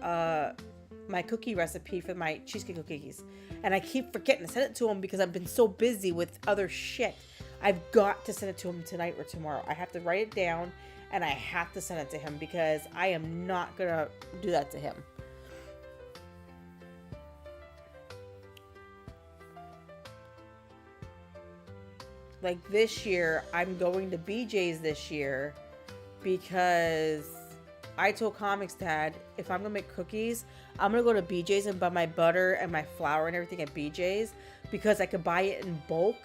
my cookie recipe for my cheesecake cookies. And I keep forgetting to send it to him because I've been so busy with other shit. I've got to send it to him tonight or tomorrow. I have to write it down and I have to send it to him because I am not gonna do that to him. Like this year, I'm going to BJ's this year because I told Comix Dad, if I'm gonna make cookies, I'm gonna go to BJ's and buy my butter and my flour and everything at BJ's because I could buy it in bulk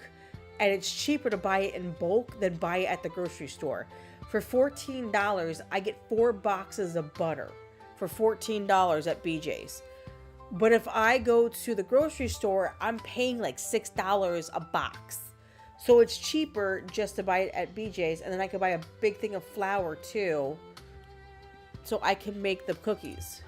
and it's cheaper to buy it in bulk than buy it at the grocery store. For $14, I get 4 boxes of butter for $14 at BJ's. But if I go to the grocery store, I'm paying like $6 a box. So it's cheaper just to buy it at BJ's, and then I could buy a big thing of flour too, so I can make the cookies.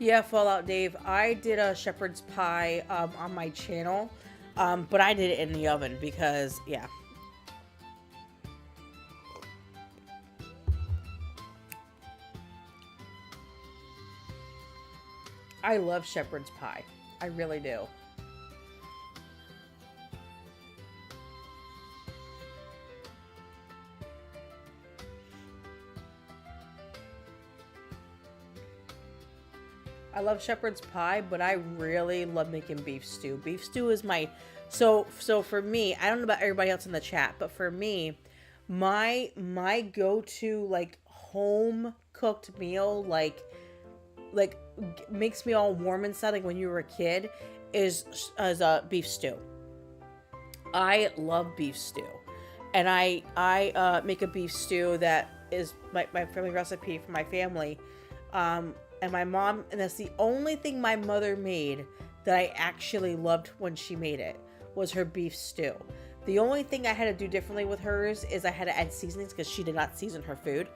Yeah, Fallout Dave. I did a shepherd's pie on my channel, but I did it in the oven because, yeah. I love shepherd's pie. I really do. I love shepherd's pie, but I really love making beef stew. Beef stew is my... So for me, I don't know about everybody else in the chat, but for me, my go-to, like, home-cooked meal, like makes me all warm inside, like when you were a kid, is a beef stew. I love beef stew. And I make a beef stew that is my family recipe for my family. And my mom, and that's the only thing my mother made that I actually loved when she made it, was her beef stew. The only thing I had to do differently with hers is I had to add seasonings because she did not season her food.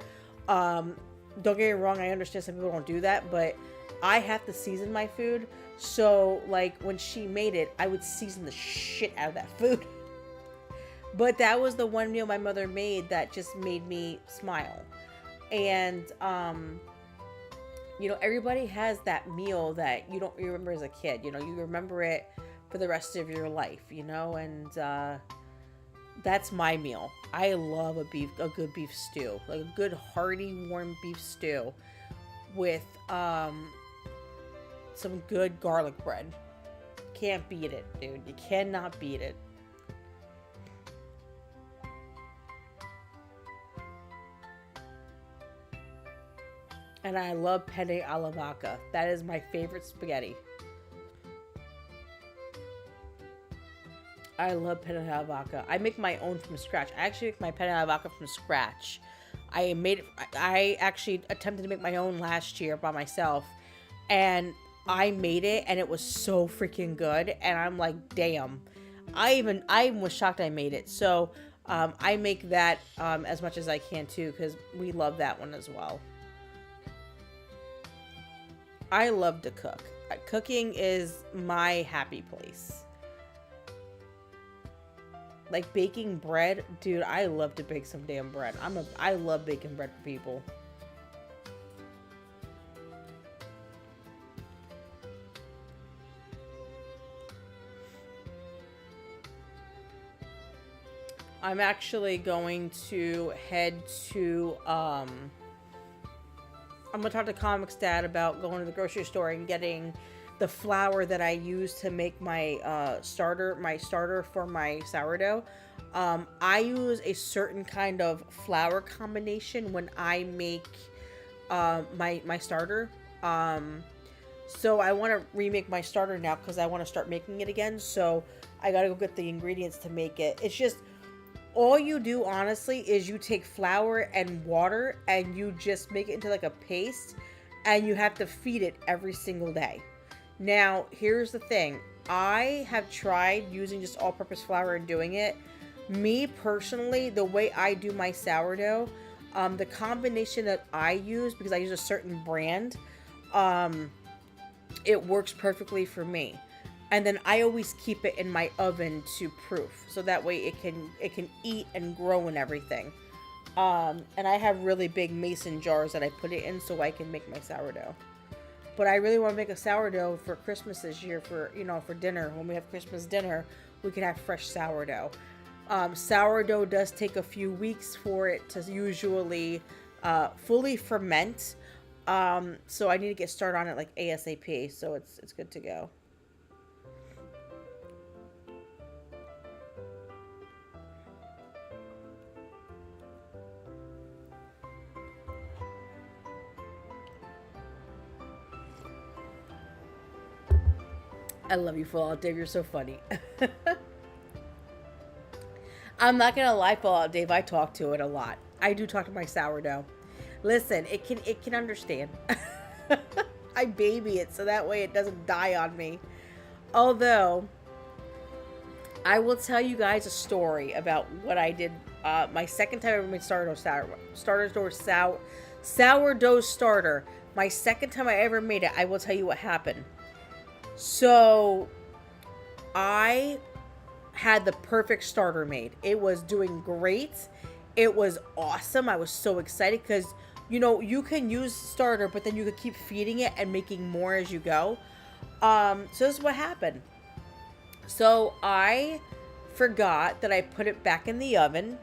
Don't get me wrong, I understand some people don't do that, but I have to season my food. So, like, when she made it, I would season the shit out of that food. But that was the one meal my mother made that just made me smile. And, you know, everybody has that meal that you don't remember as a kid. You know, you remember it for the rest of your life, you know, and that's my meal. I love a good beef stew, like a good hearty, warm beef stew with some good garlic bread. Can't beat it, dude. You cannot beat it. And I love penne alla vodka. That is my favorite spaghetti. I love penne alla vodka. I make my own from scratch. I actually make my penne alla vodka from scratch. I actually attempted to make my own last year by myself. And I made it and it was so freaking good. And I'm like, damn. I even was shocked I made it. So I make that as much as I can too, because we love that one as well. I love to cook. Cooking is my happy place. Like baking bread, dude, I love to bake some damn bread. I love baking bread for people. I'm actually going to head to, I'm going to talk to Comix Dad about going to the grocery store and getting the flour that I use to make my starter for my sourdough. I use a certain kind of flour combination when I make my starter. So I want to remake my starter now because I want to start making it again. So I got to go get the ingredients to make it. It's just, all you do honestly is you take flour and water and you just make it into like a paste, and you have to feed it every single day. Now, here's the thing. I have tried using just all-purpose flour and doing it. Me personally, the way I do my sourdough, the combination that I use, because I use a certain brand, it works perfectly for me. And then I always keep it in my oven to proof, so that way it can eat and grow and everything. And I have really big mason jars that I put it in so I can make my sourdough. But I really want to make a sourdough for Christmas this year, for dinner. When we have Christmas dinner, we can have fresh sourdough. Sourdough does take a few weeks for it to usually fully ferment. So I need to get started on it like ASAP, so it's good to go. I love you, Fallout Dave. You're so funny. I'm not gonna lie, Fallout Dave. I talk to it a lot. I do talk to my sourdough. Listen, it can understand. I baby it so that way it doesn't die on me. Although, I will tell you guys a story about what I did. My second time I ever made sourdough starter. My second time I ever made it. I will tell you what happened. So, I had the perfect starter made. It was doing great. It was awesome. I was so excited because, you can use starter, but then you could keep feeding it and making more as you go. So this is what happened. So I forgot that I put it back in the oven.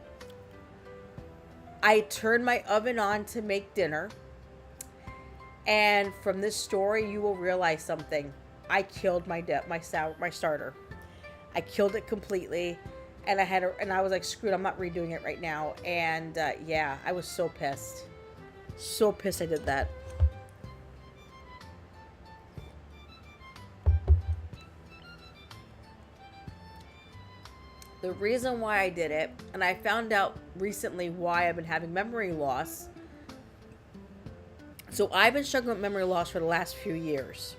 I turned my oven on to make dinner. And from this story, you will realize something. I killed my starter. I killed it completely, and I was like, screwed, I'm not redoing it right now. And yeah, I was so pissed. So pissed I did that. The reason why I did it, and I found out recently why I've been having memory loss. So I've been struggling with memory loss for the last few years.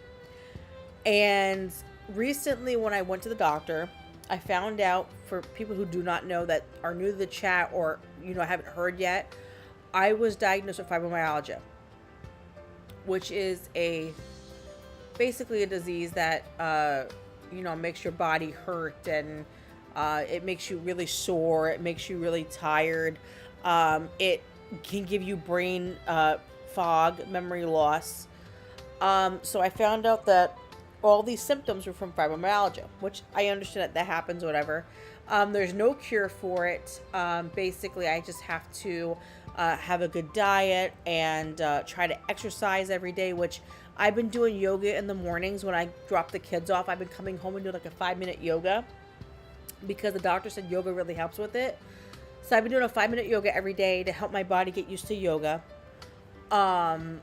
And recently when I went to the doctor, I found out, for people who do not know, that are new to the chat or, haven't heard yet, I was diagnosed with fibromyalgia, which is basically a disease that, makes your body hurt, and it makes you really sore. It makes you really tired. It can give you brain fog, memory loss. So I found out that all these symptoms were from fibromyalgia, which I understand that happens, whatever. There's no cure for it. Basically, I just have to have a good diet and try to exercise every day, which I've been doing yoga in the mornings when I drop the kids off. I've been coming home and doing like a 5-minute yoga because the doctor said yoga really helps with it. So I've been doing a 5-minute yoga every day to help my body get used to yoga. But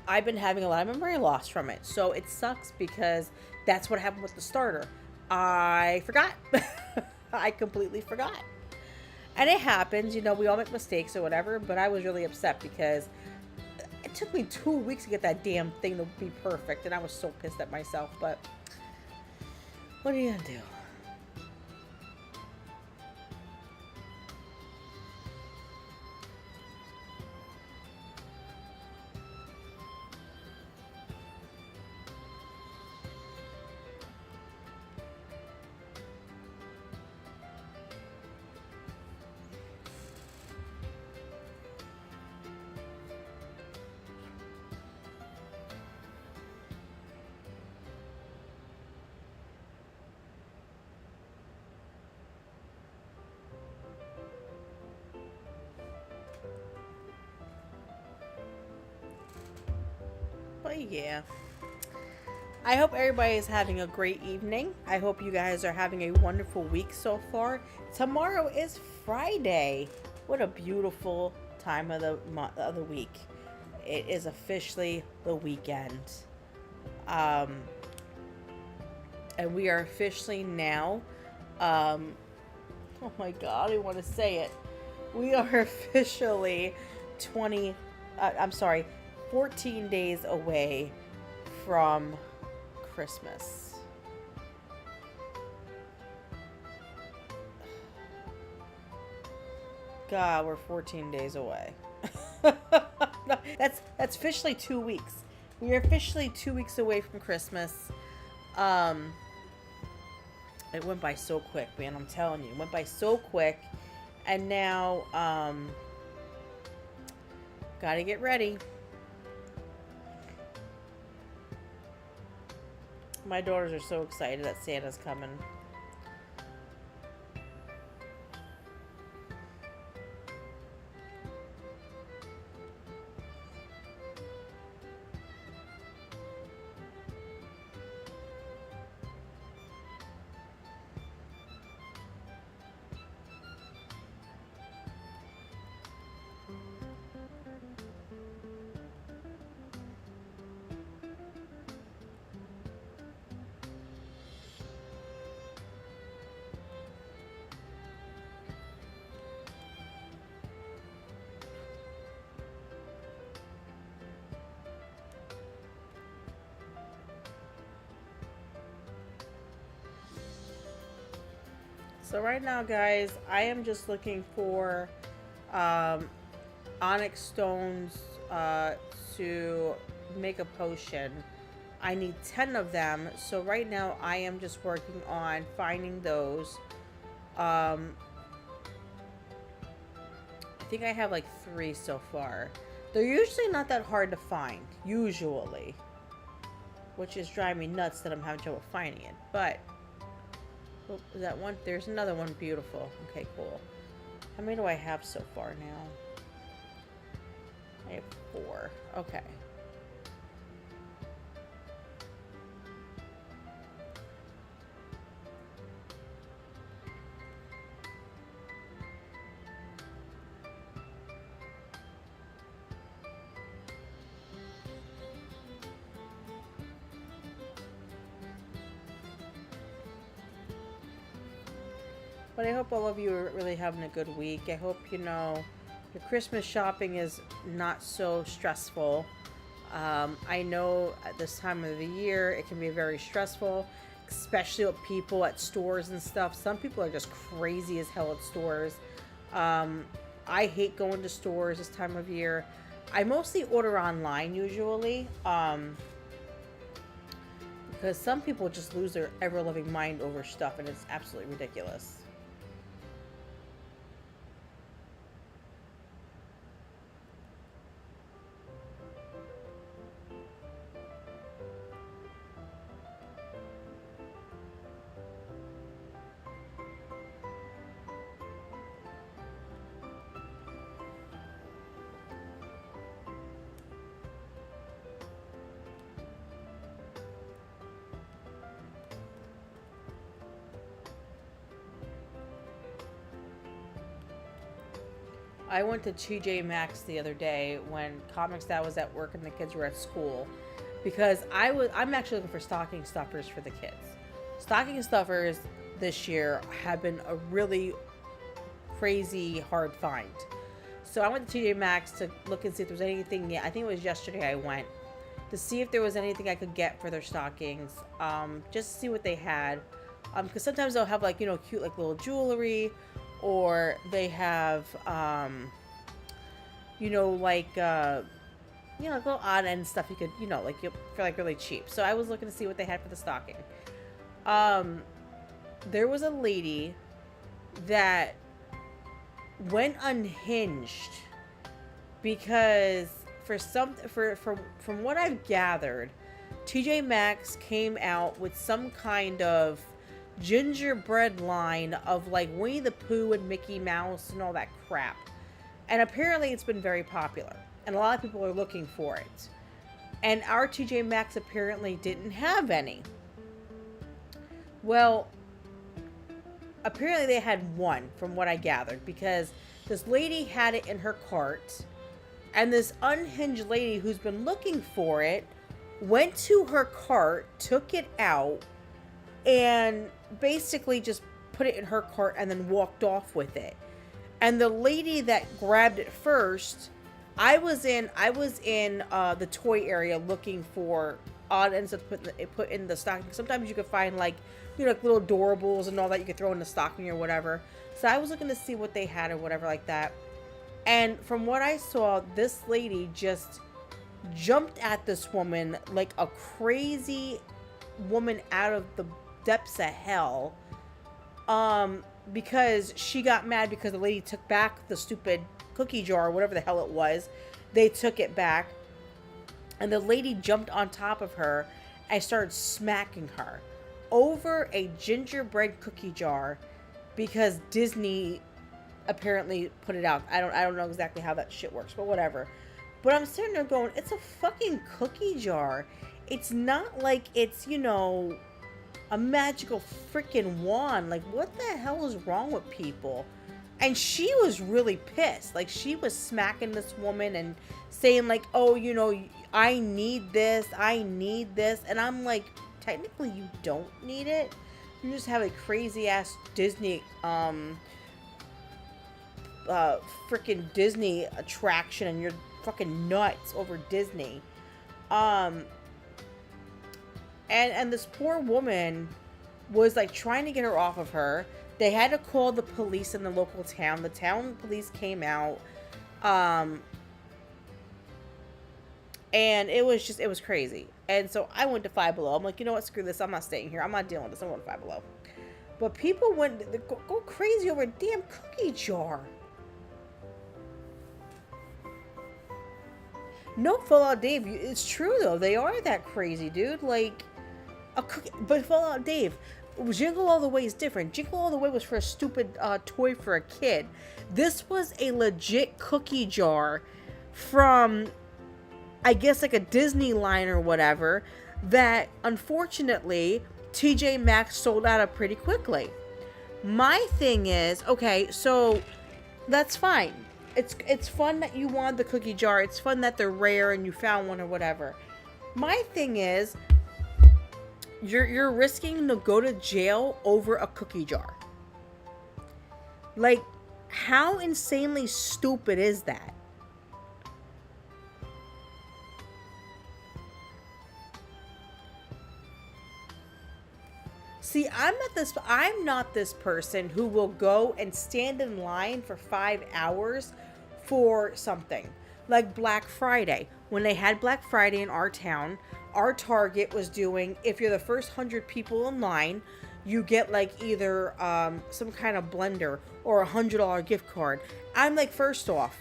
I've been having a lot of memory loss from it. So it sucks because that's what happened with the starter. I forgot. I completely forgot. And it happens, we all make mistakes or whatever, but I was really upset because it took me 2 weeks to get that damn thing to be perfect, and I was so pissed at myself, but what are you gonna do? But yeah. I hope everybody is having a great evening. I hope you guys are having a wonderful week so far. Tomorrow is Friday. What a beautiful time of the week. It is officially the weekend. And we are officially now, oh my God, I want to say it. We are officially 14 days away from Christmas. God, we're 14 days away. That's officially 2 weeks. We are officially 2 weeks away from Christmas. It went by so quick, man. I'm telling you, it went by so quick. And now, gotta get ready. My daughters are so excited that Santa's coming. So right now, guys, I am just looking for onyx stones to make a potion. I need 10 of them. So right now, I am just working on finding those. I think I have like 3 so far. They're usually not that hard to find, usually. Which is driving me nuts that I'm having trouble finding it. But oh, is that one? There's another one. Beautiful. Okay, cool. How many do I have so far now? I have 4. Okay. But I hope all of you are really having a good week. I hope, you know, your Christmas shopping is not so stressful. I know at this time of the year, it can be very stressful, especially with people at stores and stuff. Some people are just crazy as hell at stores. I hate going to stores this time of year. I mostly order online usually, because some people just lose their ever-loving mind over stuff, and it's absolutely ridiculous. I went to TJ Maxx the other day when Comix Dad was at work and the kids were at school, because I'm actually looking for stocking stuffers for the kids. Stocking stuffers this year have been a really crazy hard find. So I went to TJ Maxx to look and see if there was anything. I think it was yesterday I went to see if there was anything I could get for their stockings, just to see what they had. Because sometimes they'll have, like, you know, cute, like, little jewelry, or they have, you know, like, you know, little odd end stuff you could, you know, like, for, like, really cheap. So I was looking to see what they had for the stocking. There was a lady that went unhinged because from what I've gathered, TJ Maxx came out with some kind of gingerbread line of, like, Winnie the Pooh and Mickey Mouse and all that crap. And apparently it's been very popular, and a lot of people are looking for it. And our TJ Maxx apparently didn't have any. Well, apparently they had one, from what I gathered, because this lady had it in her cart, and this unhinged lady who's been looking for it went to her cart, took it out, and basically just put it in her cart and then walked off with it. And the lady that grabbed it first, I was in the toy area looking for odd ends to put in the stocking. Sometimes you can find like, you know, like little adorables and all that you could throw in the stocking or whatever. So I was looking to see what they had or whatever like that. And from what I saw, this lady just jumped at this woman like a crazy woman out of the depths of hell. Because she got mad because the lady took back the stupid cookie jar or whatever the hell it was. They took it back. And the lady jumped on top of her and started smacking her over a gingerbread cookie jar because Disney apparently put it out. I don't know exactly how that shit works, but whatever. But I'm sitting there going, it's a fucking cookie jar. It's not like it's, you know, a magical freaking wand. Like, what the hell is wrong with people? And she was really pissed. Like, she was smacking this woman and saying like, oh, you know, I need this. And I'm like, technically you don't need it. You just have a crazy ass Disney, freaking Disney attraction and you're fucking nuts over Disney. And this poor woman was like trying to get her off of her. They had to call the police in the local town. The town police came out. And it was crazy. And so I went to Five Below. I'm like, you know what? Screw this. I'm not staying here. I'm not dealing with this. I'm going to Five Below. But people went go crazy over a damn cookie jar. No, Fallout Dave, it's true though. They are that crazy, dude. Like a cookie, but Fallout Dave, Jingle All the Way is different. Jingle All the Way was for a stupid toy for a kid. This was a legit cookie jar from, I guess, like a Disney line or whatever, that unfortunately TJ Maxx sold out of pretty quickly. My thing is, okay, so that's fine. It's fun that you want the cookie jar. It's fun that they're rare and you found one or whatever. My thing is, you're risking to go to jail over a cookie jar. Like, how insanely stupid is that? See, I'm not this person who will go and stand in line for 5 hours for something. Like Black Friday. When they had Black Friday in our town, our Target was doing, if you're the first 100 people in line, you get like either some kind of blender or a $100 gift card. I'm like, first off,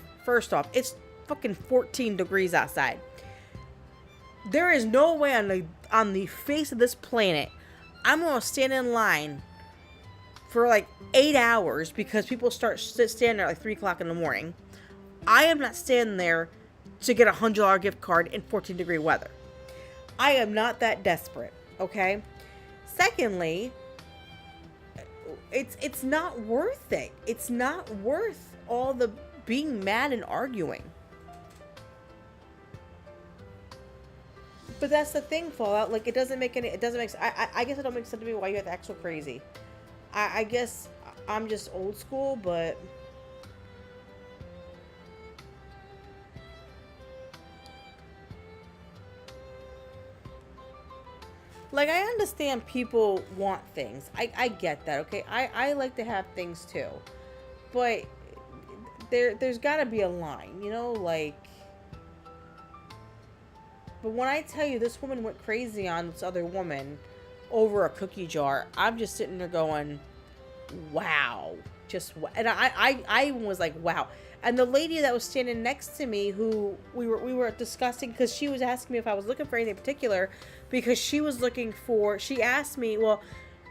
it's fucking 14 degrees outside. There is no way on the face of this planet I'm going to stand in line for like 8 hours because people start standing there at like 3 o'clock in the morning. I am not standing there to get a $100 gift card in 14 degree weather. I am not that desperate, okay? Secondly, it's not worth it. It's not worth all the being mad and arguing. But that's the thing, Fallout. Like, it doesn't make sense. I guess it don't make sense to me why you have to act so crazy. I guess I'm just old school, but like, I understand people want things. I get that, okay? I like to have things too. But there's gotta be a line, you know, like. But when I tell you this woman went crazy on this other woman over a cookie jar, I'm just sitting there going, wow. And I was like, wow. And the lady that was standing next to me, who we were discussing, because she was asking me if I was looking for anything in particular, because she was looking for, she asked me, well,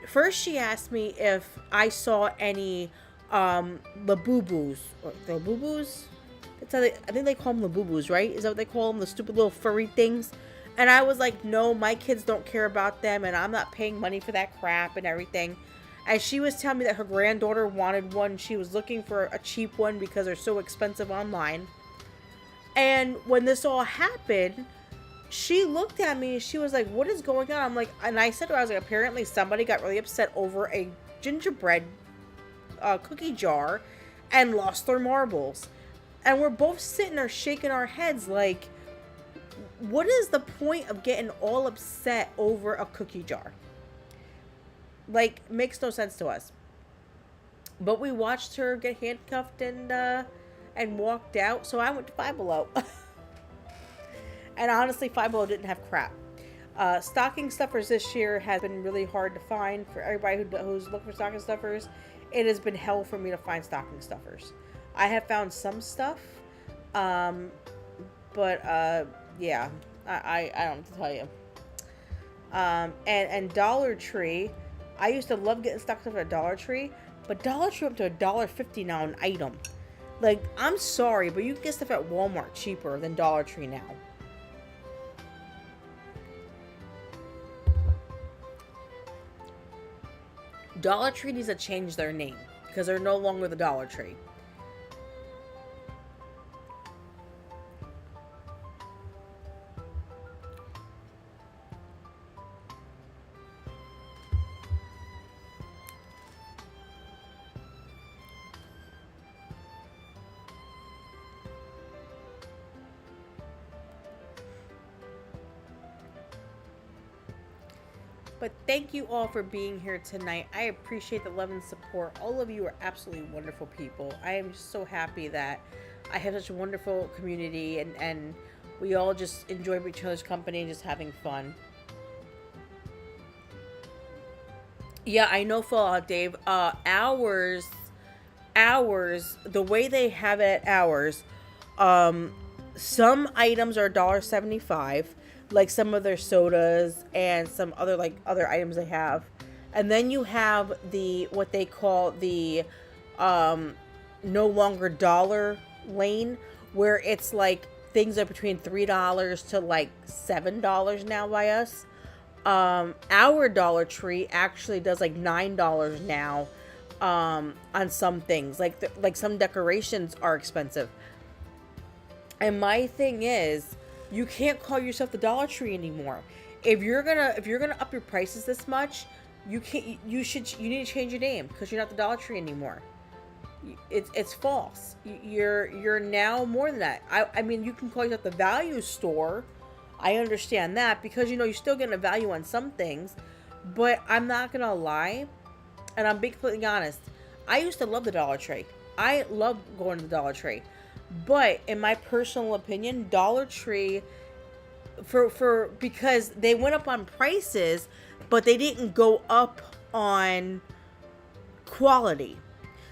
first she asked me if I saw any Labubu's. Labubu's? That's how I think they call them Labubu's, right? Is that what they call them? The stupid little furry things? And I was like, no, my kids don't care about them, and I'm not paying money for that crap and everything. And she was telling me that her granddaughter wanted one. She was looking for a cheap one because they're so expensive online. And when this all happened, she looked at me and she was like, what is going on? I'm like, and I said to her, I was like, apparently somebody got really upset over a gingerbread cookie jar and lost their marbles. And we're both sitting there shaking our heads like, what is the point of getting all upset over a cookie jar? Like, makes no sense to us. But we watched her get handcuffed and walked out. So I went to Five Below. And honestly, Five Below didn't have crap. Stocking stuffers this year has been really hard to find for everybody who's looking for stocking stuffers. It has been hell for me to find stocking stuffers. I have found some stuff, but yeah, I don't know what to tell you. And Dollar Tree, I used to love getting stocking stuff at Dollar Tree, but Dollar Tree up to $1.50 now an item. Like, I'm sorry, but you can get stuff at Walmart cheaper than Dollar Tree now. Dollar Tree needs to change their name because they're no longer the Dollar Tree. But thank you all for being here tonight. I appreciate the love and support. All of you are absolutely wonderful people. I am just so happy that I have such a wonderful community and we all just enjoy each other's company and just having fun. Yeah, I know Fallout Dave. Hours, the way they have it at Hours, some items are $1.75. Like some of their sodas and some other items they have. And then you have the what they call the no longer dollar lane, where it's like things are between $3 to like $7 now by us. Our Dollar Tree actually does like $9 now on some things. Like some decorations are expensive. And my thing is, you can't call yourself the Dollar Tree anymore. If you're gonna up your prices this much, you need to change your name because you're not the Dollar Tree anymore. It's false. You're now more than that. I mean, you can call yourself the value store. I understand that because you're still getting a value on some things, but I'm not gonna lie, and I'm being completely honest. I used to love the Dollar Tree. I love going to the Dollar Tree. But in my personal opinion, Dollar Tree, because they went up on prices, but they didn't go up on quality.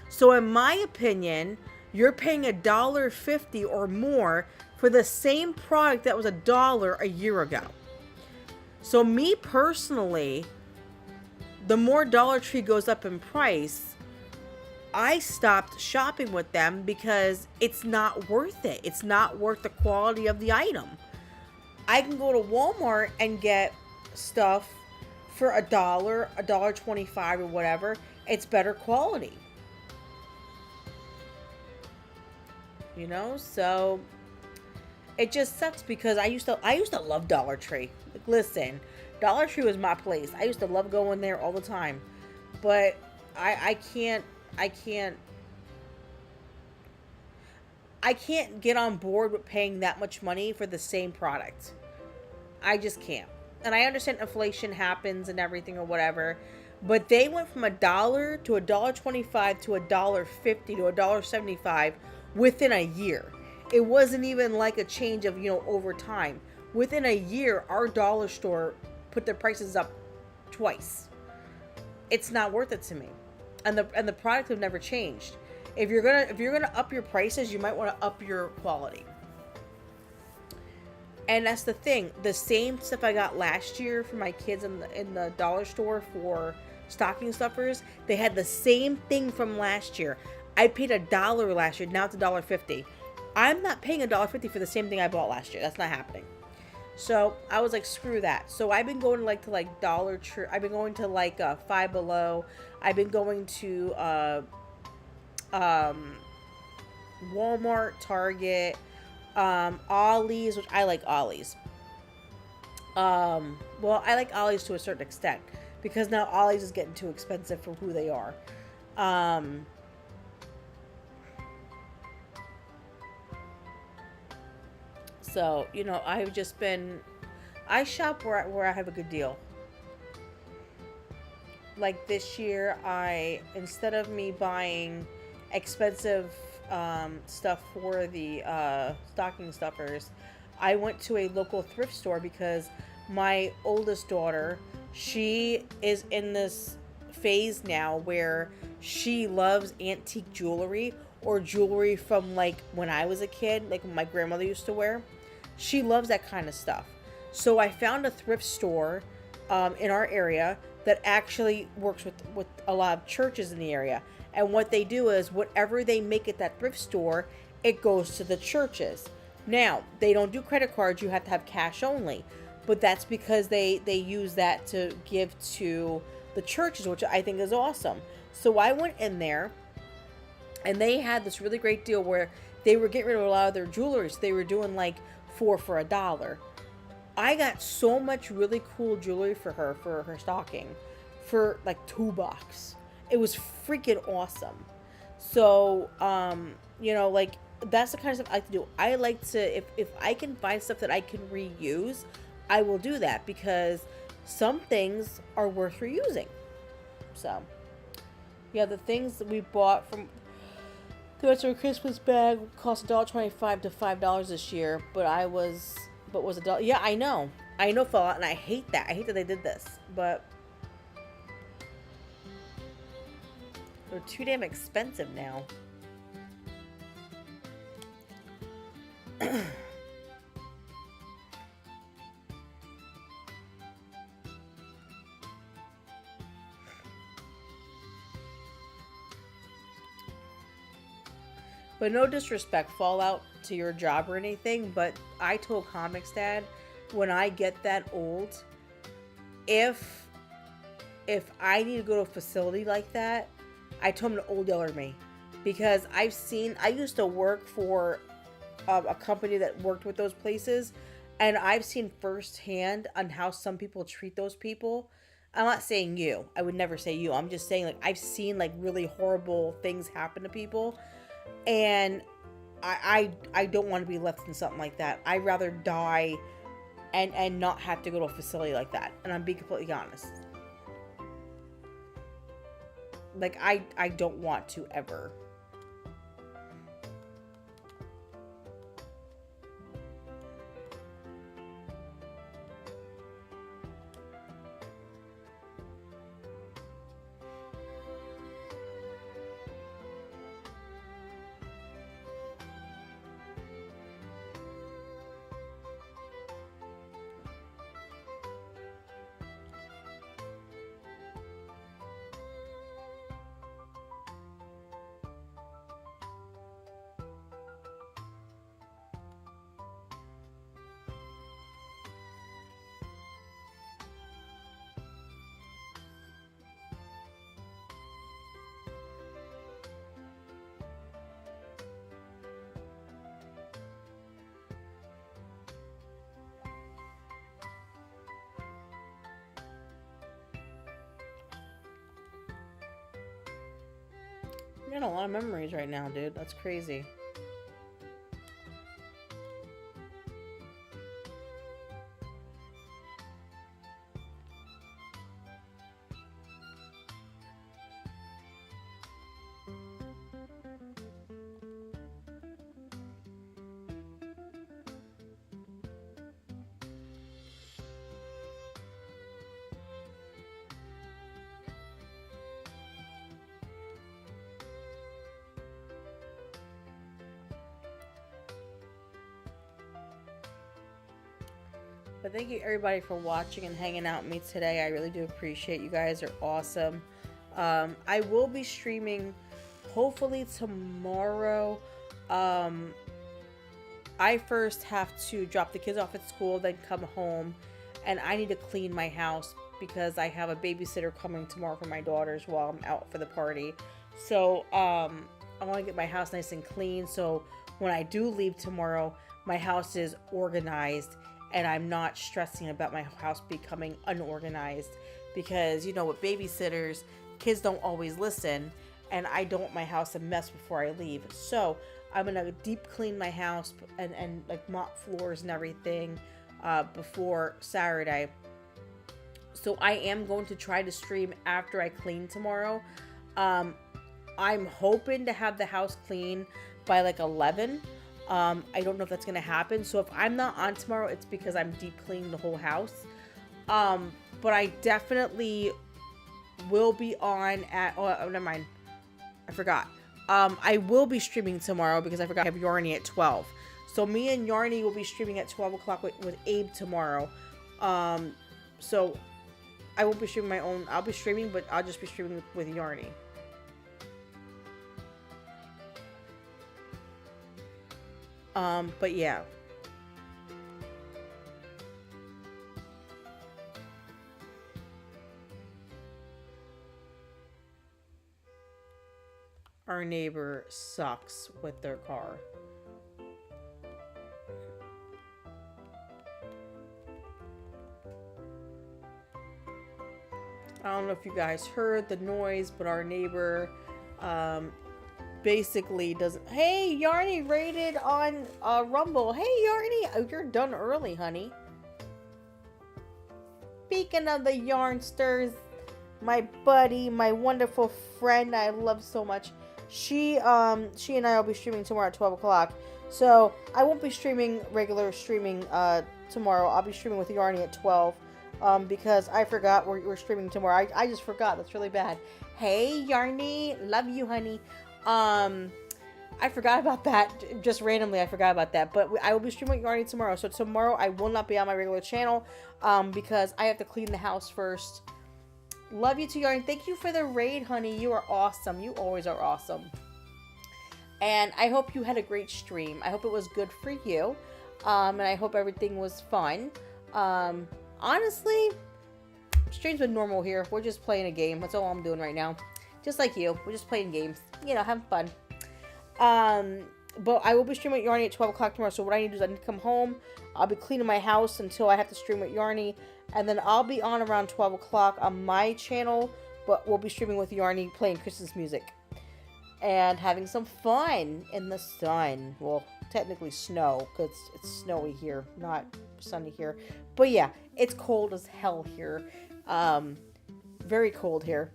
So in my opinion, you're paying $1.50 or more for the same product that was $1 a year ago. So me personally, the more Dollar Tree goes up in price, I stopped shopping with them because it's not worth it. It's not worth the quality of the item. I can go to Walmart and get stuff for $1, $1.25 or whatever. It's better quality. So it just sucks because I used to love Dollar Tree. Like, listen, Dollar Tree was my place. I used to love going there all the time. But I can't get on board with paying that much money for the same product. I just can't. And I understand inflation happens and everything or whatever, but they went from $1 to $1.25 to $1.50 to $1.75 within a year. It wasn't even like a change of, over time. Within a year, our dollar store put their prices up twice. It's not worth it to me. And the product have never changed. If you're gonna up your prices, you might want to up your quality. And that's the thing. The same stuff I got last year for my kids in the dollar store for stocking stuffers, they had the same thing from last year. I paid $1 last year. Now it's $1.50. I'm not paying $1.50 for the same thing I bought last year. That's not happening. So I was like, screw that. So I've been going to like Dollar Tree. I've been going to like Five Below. I've been going to um, Walmart, Target, Ollie's, which I like Ollie's. Well, I like Ollie's to a certain extent because now Ollie's is getting too expensive for who they are. Um, so you know, I've just been. I shop where I have a good deal. Like this year, instead of me buying expensive stuff for the stocking stuffers, I went to a local thrift store because my oldest daughter, she is in this phase now where she loves antique jewelry or jewelry from like when I was a kid, like when my grandmother used to wear. She loves that kind of stuff. So I found a thrift store in our area that actually works with a lot of churches in the area. And what they do is whatever they make at that thrift store, it goes to the churches. Now, they don't do credit cards. You have to have cash only. But that's because they use that to give to the churches, which I think is awesome. So I went in there, and they had this really great deal where they were getting rid of a lot of their jewelry. So they were doing like 4 for $1. I got so much really cool jewelry for her stocking for like $2. It was freaking awesome. So, you know, like that's the kind of stuff I like to do. I like to, if I can find stuff that I can reuse, I will do that because some things are worth reusing. So, yeah, the things that we bought from the Christmas bag cost $1.25 to $5 this year, but was $1. Yeah, I know, Fallout, and I hate that. I hate that they did this, but they're too damn expensive now. But no disrespect, Fallout, to your job or anything, but I told Comics Dad, when I get that old, if I need to go to a facility like that, I told him to old yeller me. Because I used to work for a company that worked with those places, and I've seen firsthand on how some people treat those people. I'm not saying you. I would never say you. I'm just saying, like, I've seen, like, really horrible things happen to people. And I don't want to be left in something like that. I'd rather die and not have to go to a facility like that. And I'm being completely honest. Like, I don't want to ever. You got a lot of memories right now, dude. That's crazy. But thank you everybody for watching and hanging out with me today. I really do appreciate you guys. Are awesome. I will be streaming hopefully tomorrow. I first have to drop the kids off at school, then come home, and I need to clean my house because I have a babysitter coming tomorrow for my daughters while I'm out for the party. So I want to get my house nice and clean, so when I do leave tomorrow, my house is organized and I'm not stressing about my house becoming unorganized, because you know, with babysitters, kids don't always listen, and I don't want my house a mess before I leave. So I'm gonna deep clean my house and like mop floors and everything before Saturday. So I am going to try to stream after I clean tomorrow. I'm hoping to have the house clean by like 11. I don't know if that's gonna happen. So if I'm not on tomorrow, it's because I'm deep cleaning the whole house. But I definitely will be on at, oh, never mind. I forgot. I will be streaming tomorrow because I forgot I have Yarny at 12. So me and Yarny will be streaming at 12 o'clock with Abe tomorrow. So I won't be streaming my own. I'll be streaming, but I'll just be streaming with Yarny. But yeah. Our neighbor sucks with their car. I don't know if you guys heard the noise, but our neighbor basically doesn't. Hey, Yarny rated on Rumble. Hey, Yarny, oh, you're done early, honey. Speaking of the Yarnsters, my buddy, my wonderful friend I love so much, she and I will be streaming tomorrow at 12 o'clock. So I won't be streaming regular streaming tomorrow. I'll be streaming with Yarny at 12 because I forgot we're streaming tomorrow. I just forgot. That's really bad. Hey, Yarny, love you, honey. I forgot about that. Just randomly, I forgot about that. But I will be streaming with Yarny tomorrow. So tomorrow I will not be on my regular channel because I have to clean the house first. Love you too, Yarny. Thank you for the raid, honey. You are awesome. You always are awesome. And I hope you had a great stream. I hope it was good for you. And I hope everything was fun. Honestly, stream's been normal here. We're just playing a game. That's all I'm doing right now. Just like you. We're just playing games. You know, having fun. But I will be streaming with Yarny at 12 o'clock tomorrow. So what I need to do is I need to come home. I'll be cleaning my house until I have to stream with Yarny. And then I'll be on around 12 o'clock on my channel. But we'll be streaming with Yarny, playing Christmas music. And having some fun in the sun. Well, technically snow, because it's snowy here, not sunny here. But yeah, it's cold as hell here. Very cold here.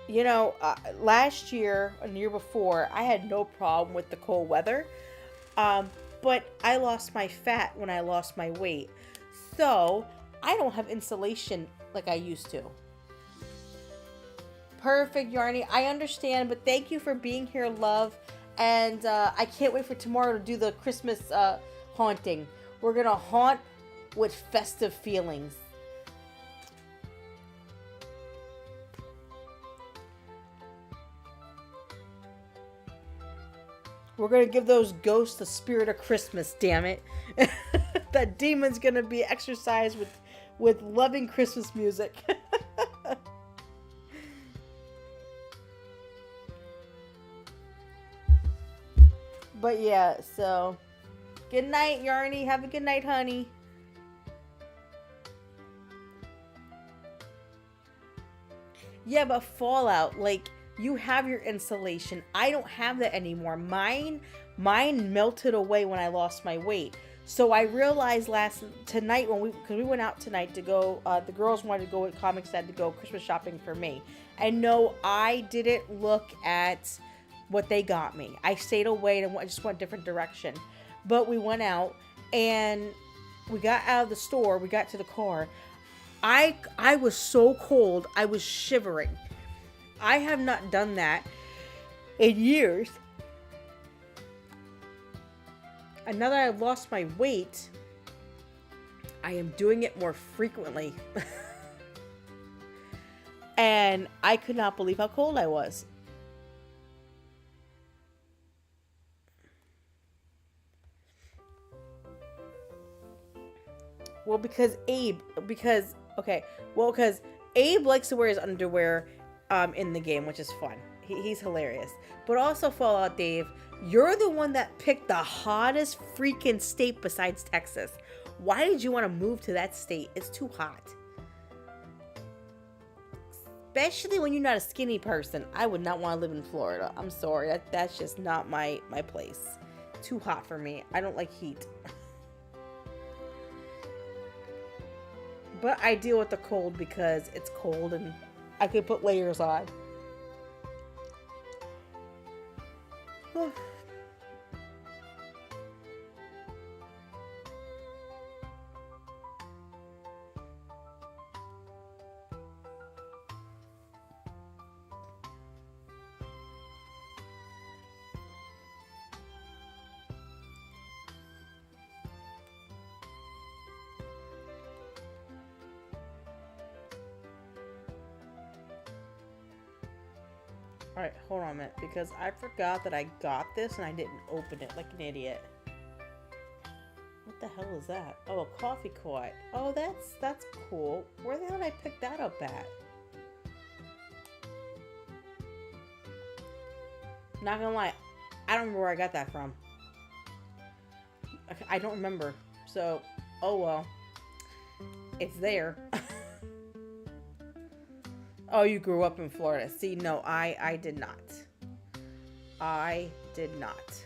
You know, last year and the year before, I had no problem with the cold weather. But I lost my fat when I lost my weight. So, I don't have insulation like I used to. Perfect, Yarny. I understand, but thank you for being here, love. And I can't wait for tomorrow to do the Christmas haunting. We're going to haunt with festive feelings. We're going to give those ghosts the spirit of Christmas, damn it. That demon's going to be exercised with loving Christmas music. But yeah, so good night, Yarny. Have a good night, honey. Yeah, but Fallout, like, you have your insulation. I don't have that anymore. Mine melted away when I lost my weight. So I realized tonight because we went out tonight to go, the girls wanted to go with Comix, had to go Christmas shopping for me. And no, I didn't look at what they got me. I stayed away and just went a different direction. But we went out and we got out of the store. We got to the car. I was so cold. I was shivering. I have not done that in years. And now that I've lost my weight, I am doing it more frequently. And I could not believe how cold I was. Well, because okay, well, because Abe likes to wear his underwear in the game, which is fun. He's hilarious. But also, Fallout Dave, you're the one that picked the hottest freaking state besides Texas. Why did you want to move to that state? It's too hot. Especially when you're not a skinny person. I would not want to live in Florida. I'm sorry. That's just not my place. Too hot for me. I don't like heat. But I deal with the cold because it's cold and I could put layers on. Alright, hold on a minute, because I forgot that I got this and I didn't open it like an idiot. What the hell is that? Oh, a coffee quart. Oh, that's cool. Where the hell did I pick that up at? Not gonna lie, I don't remember where I got that from. I don't remember. So, oh well. It's there. Oh, you grew up in Florida. See, no, I did not. I did not.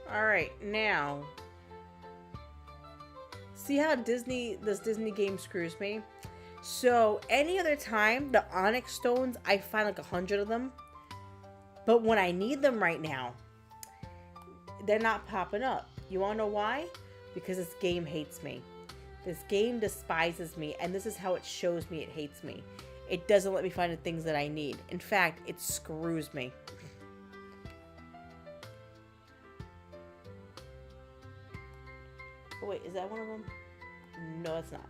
Alright, now, see how this Disney game screws me? So, any other time, the Onyx stones, I find like 100 of them. But when I need them right now, they're not popping up. You wanna know why? Because this game hates me. This game despises me, and this is how it shows me it hates me. It doesn't let me find the things that I need. In fact, it screws me. Oh, wait, is that one of them? No, it's not.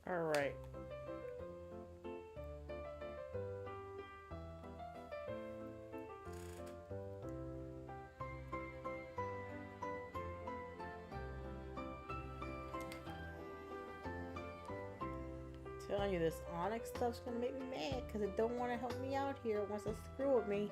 All right. Telling you, this Onyx stuff's gonna make me mad because it don't want to help me out here. It wants to screw with me.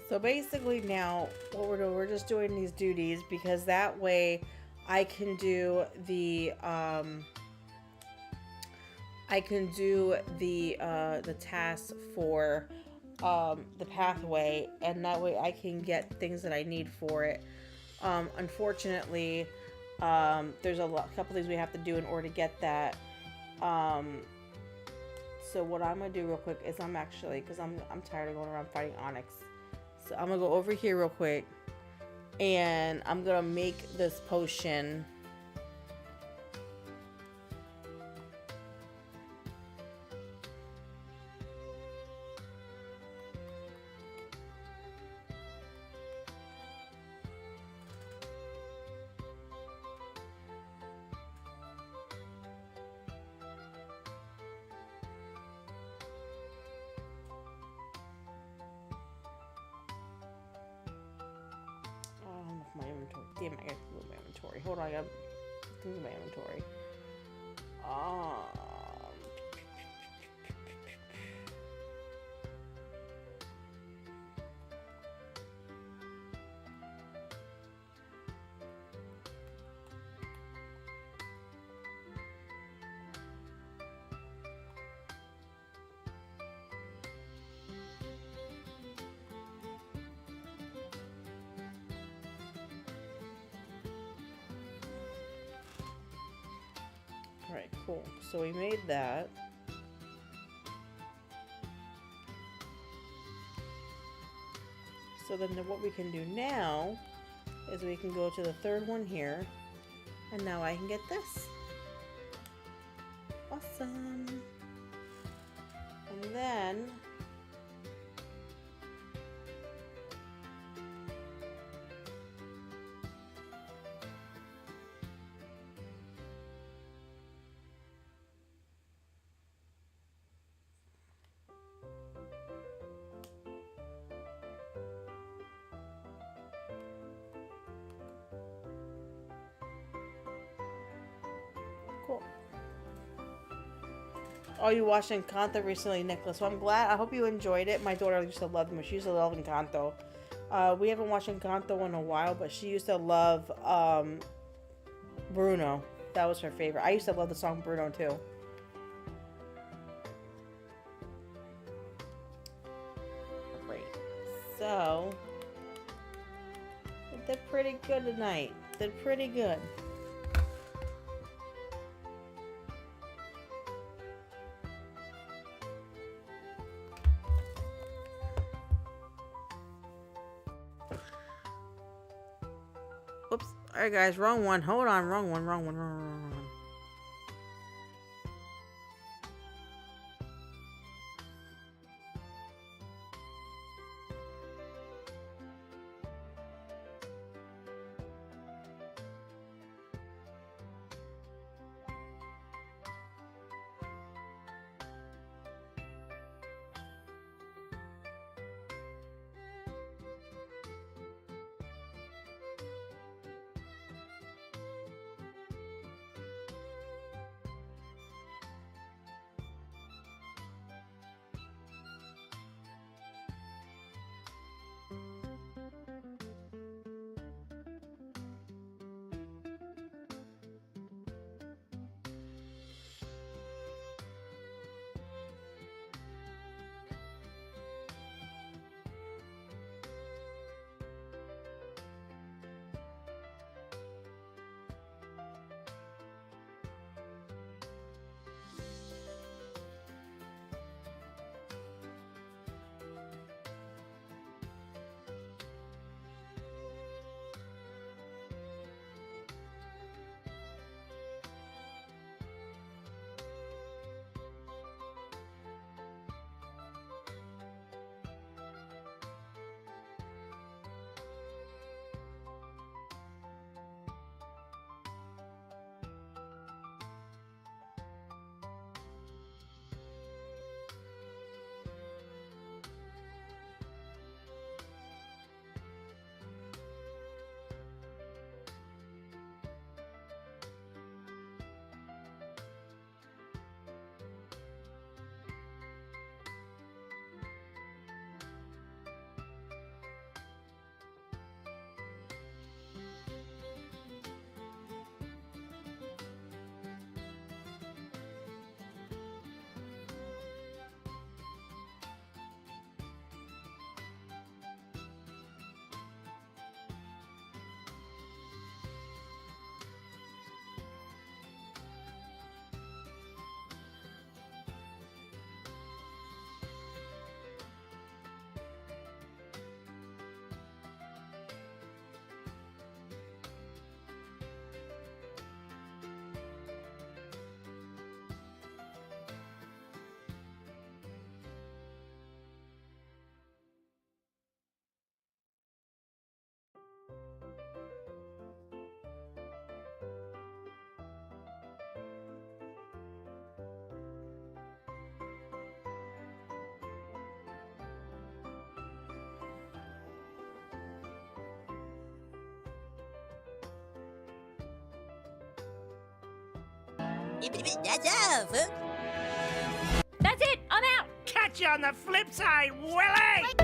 So basically now what we're doing, we're just doing these duties because that way I can do the the task for the pathway, and that way I can get things that I need for it. Unfortunately, there's a couple things we have to do in order to get that. So what I'm gonna do real quick is I'm tired of going around fighting Onyx. So I'm gonna go over here real quick, and I'm gonna make this potion. My inventory. Damn, I gotta move my inventory. Hold on, I gotta move my inventory. Alright, cool. So we made that. So then what we can do now is we can go to the third one here, and now I can get this. Awesome. And then cool. Oh, you watched Encanto recently, Nicholas. Well, I'm glad. I hope you enjoyed it. My daughter used to love them. She used to love Encanto. We haven't watched Encanto in a while, but she used to love Bruno. That was her favorite. I used to love the song Bruno too. Great. So, it did pretty good tonight. Did pretty good. Oops. Alright guys, wrong one. Hold on, wrong one. That's all, folks. That's it. I'm out. Catch you on the flip side, Willie!